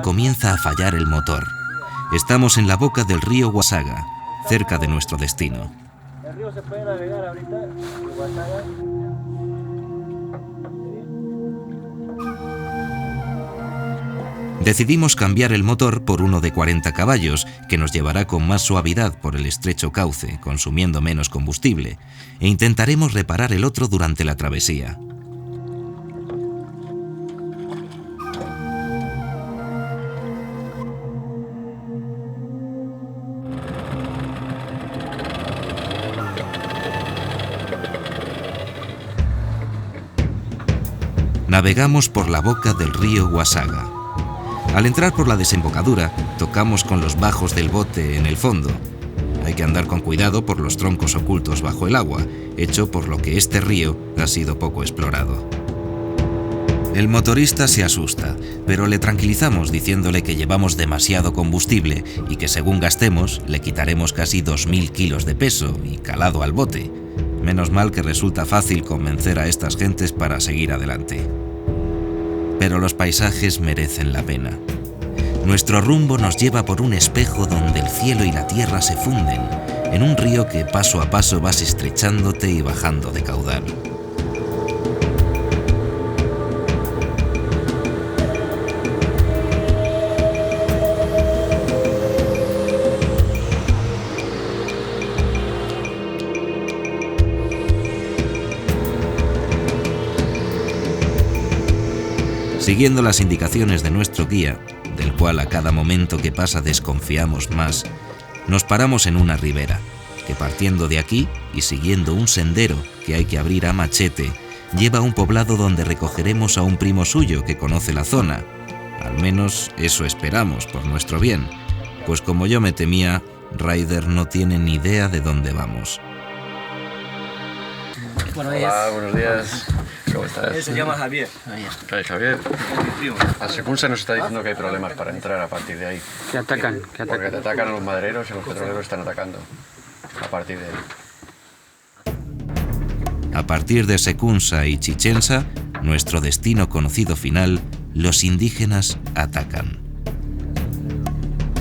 Comienza a fallar el motor. Estamos en la boca del río Huasaga, cerca de nuestro destino. ¿El río se puede navegar ahorita? ¿Huasaga? Decidimos cambiar el motor por uno de 40 caballos, que nos llevará con más suavidad por el estrecho cauce, consumiendo menos combustible, e intentaremos reparar el otro durante la travesía. Navegamos por la boca del río Huasaga. Al entrar por la desembocadura, tocamos con los bajos del bote en el fondo. Hay que andar con cuidado por los troncos ocultos bajo el agua, hecho por lo que este río ha sido poco explorado. El motorista se asusta, pero le tranquilizamos diciéndole que llevamos demasiado combustible y que según gastemos, le quitaremos casi 2000 kilos de peso y calado al bote. Menos mal que resulta fácil convencer a estas gentes para seguir adelante. Pero los paisajes merecen la pena. Nuestro rumbo nos lleva por un espejo donde el cielo y la tierra se funden, en un río que paso a paso vas estrechándote y bajando de caudal. Siguiendo las indicaciones de nuestro guía, del cual a cada momento que pasa desconfiamos más, nos paramos en una ribera, que partiendo de aquí y siguiendo un sendero que hay que abrir a machete, lleva a un poblado donde recogeremos a un primo suyo que conoce la zona. Al menos eso esperamos por nuestro bien, pues como yo me temía, Ryder no tiene ni idea de dónde vamos. Hola, buenos días. ¿Cómo estás? Él se llama Javier. Javier. La Secunsa nos está diciendo que hay problemas para entrar a partir de ahí. ¿Qué atacan? Porque te atacan a los madereros y los petroleros están atacando a partir de ahí. A partir de Secunsa y Chichensa, nuestro destino conocido final, los indígenas atacan.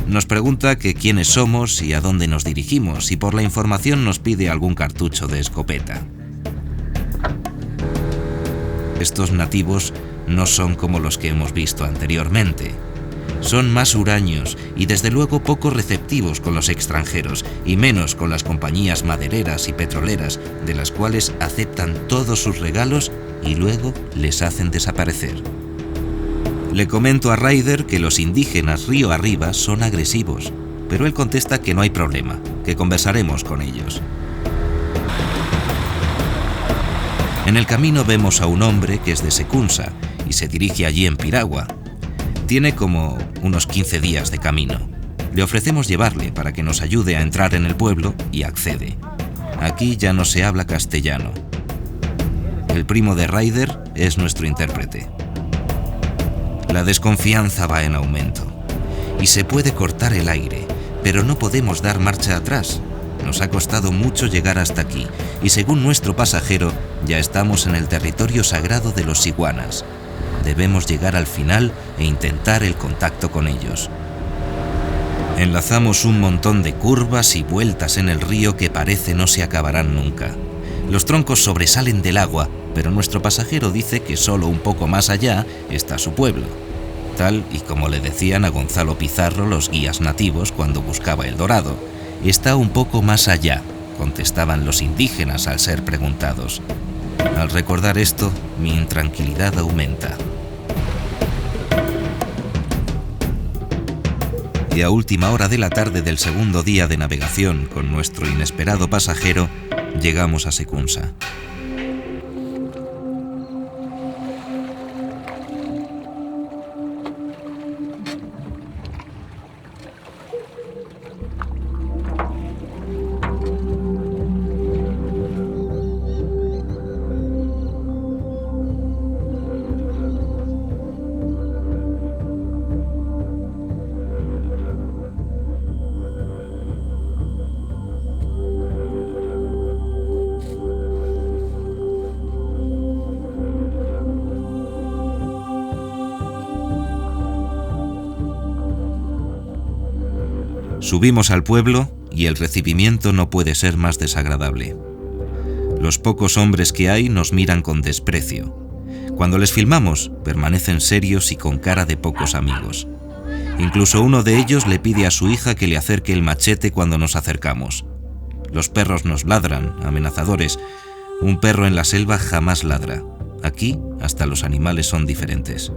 Nos pregunta que quiénes somos y a dónde nos dirigimos, y por la información nos pide algún cartucho de escopeta. Estos nativos no son como los que hemos visto anteriormente. Son más huraños y desde luego poco receptivos con los extranjeros y menos con las compañías madereras y petroleras, de las cuales aceptan todos sus regalos y luego les hacen desaparecer. Le comento a Ryder que los indígenas río arriba son agresivos, pero él contesta que no hay problema, que conversaremos con ellos. En el camino vemos a un hombre que es de Secunsa y se dirige allí en piragua. Tiene como unos 15 días de camino. Le ofrecemos llevarle para que nos ayude a entrar en el pueblo y accede. Aquí ya no se habla castellano. El primo de Ryder es nuestro intérprete. La desconfianza va en aumento y se puede cortar el aire, pero no podemos dar marcha atrás. Nos ha costado mucho llegar hasta aquí y según nuestro pasajero ya estamos en el territorio sagrado de los Siguanas. Debemos llegar al final e intentar el contacto con ellos. Enlazamos un montón de curvas y vueltas en el río que parece no se acabarán nunca. Los troncos sobresalen del agua, pero nuestro pasajero dice que solo un poco más allá está su pueblo. Tal y como le decían a Gonzalo Pizarro los guías nativos cuando buscaba el dorado. Está un poco más allá, contestaban los indígenas al ser preguntados. Al recordar esto, mi intranquilidad aumenta. Y a última hora de la tarde del segundo día de navegación con nuestro inesperado pasajero, llegamos a Secunsa. Subimos al pueblo y el recibimiento no puede ser más desagradable. Los pocos hombres que hay nos miran con desprecio. Cuando les filmamos, permanecen serios y con cara de pocos amigos. Incluso uno de ellos le pide a su hija que le acerque el machete cuando nos acercamos. Los perros nos ladran, amenazadores. Un perro en la selva jamás ladra. Aquí, hasta los animales son diferentes.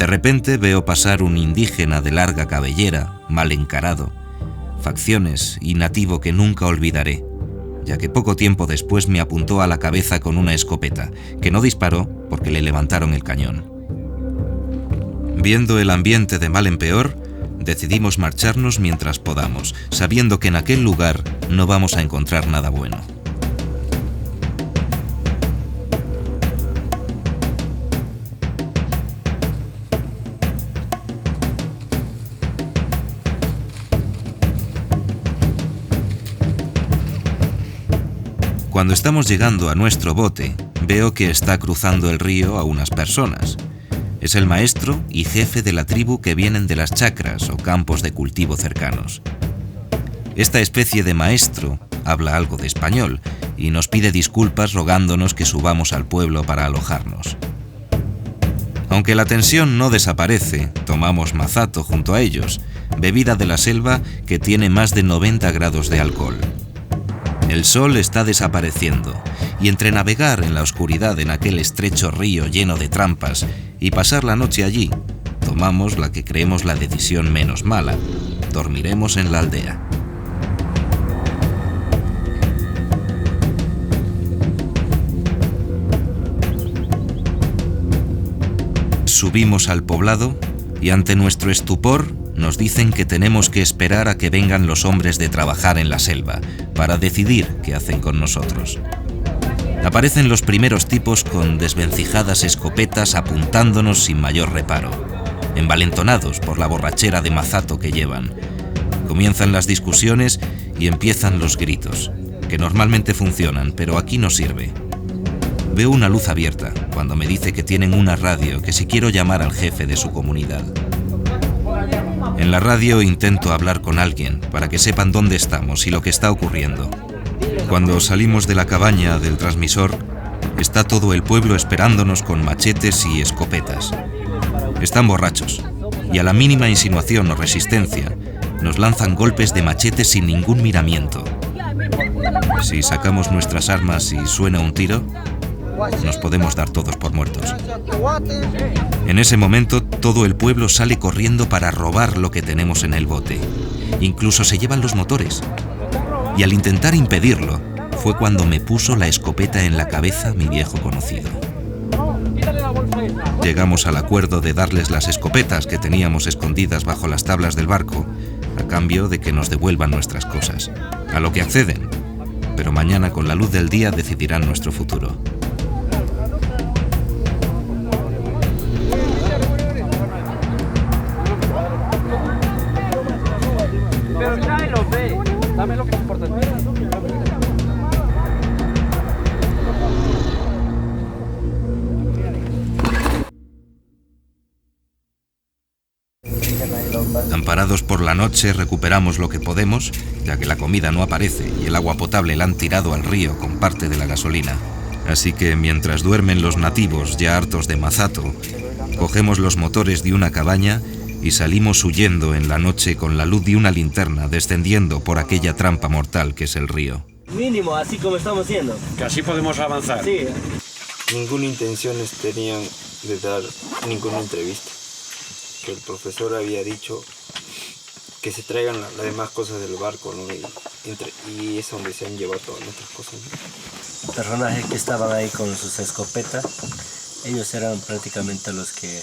De repente veo pasar un indígena de larga cabellera, mal encarado, facciones y nativo que nunca olvidaré, ya que poco tiempo después me apuntó a la cabeza con una escopeta, que no disparó porque le levantaron el cañón. Viendo el ambiente de mal en peor, decidimos marcharnos mientras podamos, sabiendo que en aquel lugar no vamos a encontrar nada bueno. Cuando estamos llegando a nuestro bote, veo que está cruzando el río a unas personas. Es el maestro y jefe de la tribu que vienen de las chacras o campos de cultivo cercanos. Esta especie de maestro habla algo de español y nos pide disculpas rogándonos que subamos al pueblo para alojarnos. Aunque la tensión no desaparece, tomamos mazato junto a ellos, bebida de la selva que tiene más de 90 grados de alcohol. El sol está desapareciendo y entre navegar en la oscuridad en aquel estrecho río lleno de trampas y pasar la noche allí, tomamos la que creemos la decisión menos mala. Dormiremos en la aldea. Subimos al poblado y ante nuestro estupor nos dicen que tenemos que esperar a que vengan los hombres de trabajar en la selva para decidir qué hacen con nosotros. Aparecen los primeros tipos con desvencijadas escopetas apuntándonos sin mayor reparo, envalentonados por la borrachera de mazato que llevan. Comienzan las discusiones y empiezan los gritos, que normalmente funcionan, pero aquí no sirve. Veo una luz abierta cuando me dice que tienen una radio que si quiero llamar al jefe de su comunidad. En la radio intento hablar con alguien para que sepan dónde estamos y lo que está ocurriendo. Cuando salimos de la cabaña del transmisor, está todo el pueblo esperándonos con machetes y escopetas. Están borrachos y a la mínima insinuación o resistencia nos lanzan golpes de machete sin ningún miramiento. Si sacamos nuestras armas y suena un tiro, nos podemos dar todos por muertos. En ese momento, todo el pueblo sale corriendo para robar lo que tenemos en el bote. Incluso se llevan los motores. Y al intentar impedirlo, fue cuando me puso la escopeta en la cabeza mi viejo conocido. Llegamos al acuerdo de darles las escopetas que teníamos escondidas bajo las tablas del barco, a cambio de que nos devuelvan nuestras cosas, a lo que acceden, pero mañana con la luz del día decidirán nuestro futuro. Amparados por la noche, recuperamos lo que podemos, ya que la comida no aparece y el agua potable la han tirado al río con parte de la gasolina. Así que mientras duermen los nativos ya hartos de mazato, cogemos los motores de una cabaña y salimos huyendo en la noche con la luz de una linterna descendiendo por aquella trampa mortal que es el río. Mínimo, así como estamos haciendo. Que así podemos avanzar. Sí. Ninguna intención tenían de dar ninguna entrevista. Que el profesor había dicho que se traigan las demás cosas del barco, ¿no? Y es donde se han llevado todas nuestras cosas, ¿no? Personajes que estaban ahí con sus escopetas, ellos eran prácticamente los que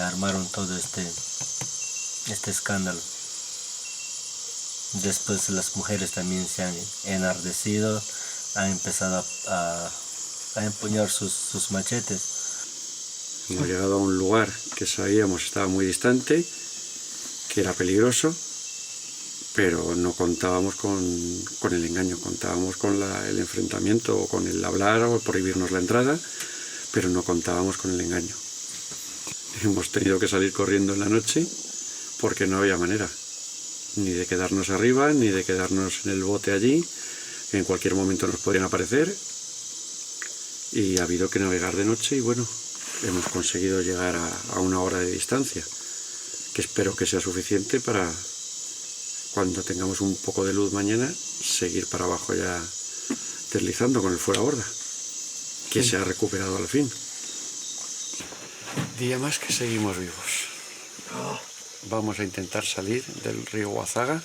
armaron todo este escándalo. Después las mujeres también se han enardecido, han empezado a empuñar sus machetes. Hemos llegado a un lugar que sabíamos estaba muy distante, que era peligroso, pero no contábamos con el engaño, contábamos con el enfrentamiento o con el hablar o prohibirnos la entrada, pero no contábamos con el engaño. Hemos tenido que salir corriendo en la noche porque no había manera, ni de quedarnos arriba, ni de quedarnos en el bote allí, que en cualquier momento nos podrían aparecer, y ha habido que navegar de noche y bueno, hemos conseguido llegar a 1 hora de distancia, que espero que sea suficiente para cuando tengamos un poco de luz mañana, seguir para abajo ya deslizando con el fuera borda, que se ha recuperado al fin. Día más que seguimos vivos. Vamos a intentar salir del río Huazaga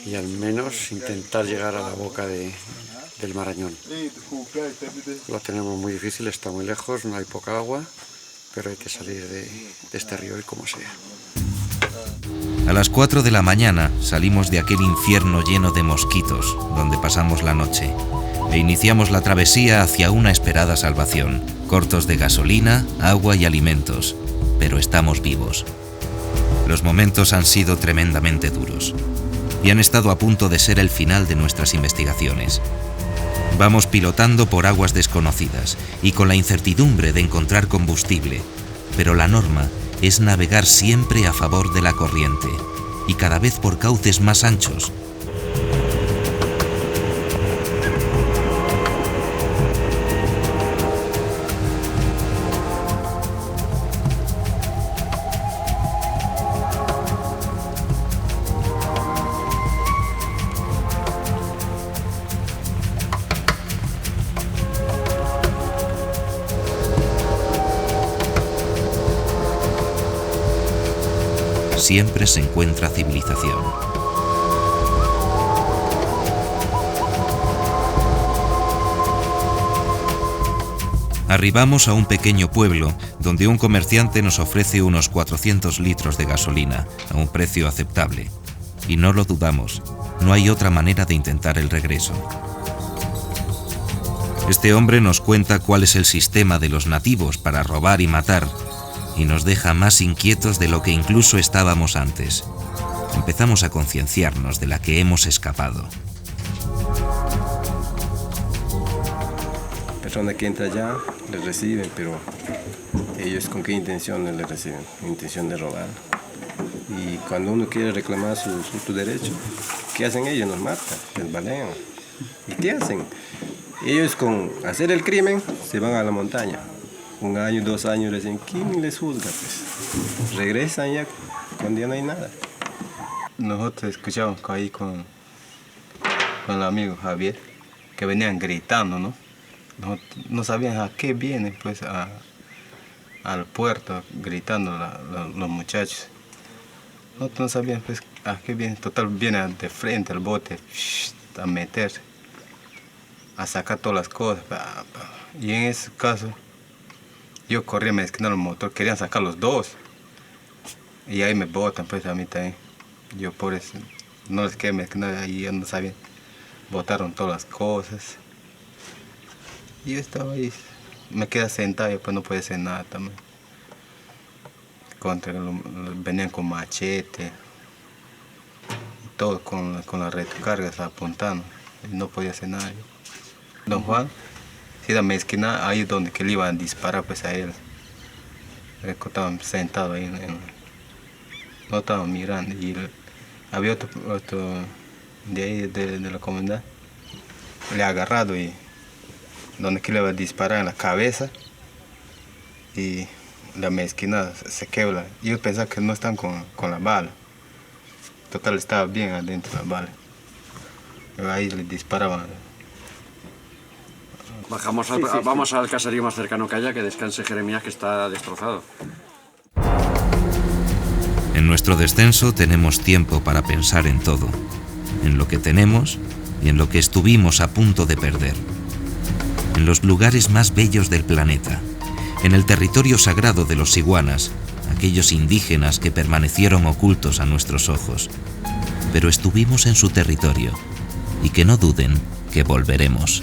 y al menos intentar llegar a la boca del Marañón. Lo tenemos muy difícil, está muy lejos, no hay poca agua, pero hay que salir de este río y como sea. A las 4 de la mañana salimos de aquel infierno lleno de mosquitos, donde pasamos la noche, e iniciamos la travesía hacia una esperada salvación, cortos de gasolina, agua y alimentos, pero estamos vivos. Los momentos han sido tremendamente duros, y han estado a punto de ser el final de nuestras investigaciones. Vamos pilotando por aguas desconocidas y con la incertidumbre de encontrar combustible, pero la norma es navegar siempre a favor de la corriente y cada vez por cauces más anchos. Siempre se encuentra civilización. Arribamos a un pequeño pueblo donde un comerciante nos ofrece unos 400 litros de gasolina a un precio aceptable. Y no lo dudamos, no hay otra manera de intentar el regreso. Este hombre nos cuenta cuál es el sistema de los nativos para robar y matar, y nos deja más inquietos de lo que incluso estábamos antes. Empezamos a concienciarnos de la que hemos escapado. La persona que entra allá le reciben, pero ellos con qué intención le reciben, intención de robar. Y cuando uno quiere reclamar su derecho, ¿qué hacen ellos? Nos matan, les balean. ¿Y qué hacen? Ellos con hacer el crimen se van a la montaña. 1 año, 2 años, recién, ¿quién les juzga? Pues regresan ya cuando ya no hay nada. Nosotros escuchamos ahí con el amigo Javier, que venían gritando, ¿no? no sabían a qué vienen, pues al puerto gritando los muchachos. Nosotros no sabíamos pues a qué vienen, total vienen de frente al bote a meterse, a sacar todas las cosas. Y en ese caso yo corrí a me esquinar el motor, querían sacar los dos. Y ahí me botan pues a mí también. Yo por eso no les quedé mezquinar, ahí ya no sabían. Botaron todas las cosas. Y yo estaba ahí, me quedé sentado y pues no podía hacer nada también. Venían con machete, y todo con las recargas apuntando, y no podía hacer nada. Don Juan, si era mezquina, ahí donde que le iban a disparar pues a él. Estaban sentados ahí, no estaban mirando. Y había otro de ahí, de la comunidad, le ha agarrado y donde que le iba a disparar en la cabeza. Y la mezquina se quebra. Yo pensaba que no están con la bala. Total, estaba bien adentro la bala. Pero ahí le disparaban. Vamos al caserío más cercano que haya, que descanse Jeremías, que está destrozado. En nuestro descenso tenemos tiempo para pensar en todo, en lo que tenemos y en lo que estuvimos a punto de perder. En los lugares más bellos del planeta, en el territorio sagrado de los Siguanas, aquellos indígenas que permanecieron ocultos a nuestros ojos. Pero estuvimos en su territorio, y que no duden que volveremos.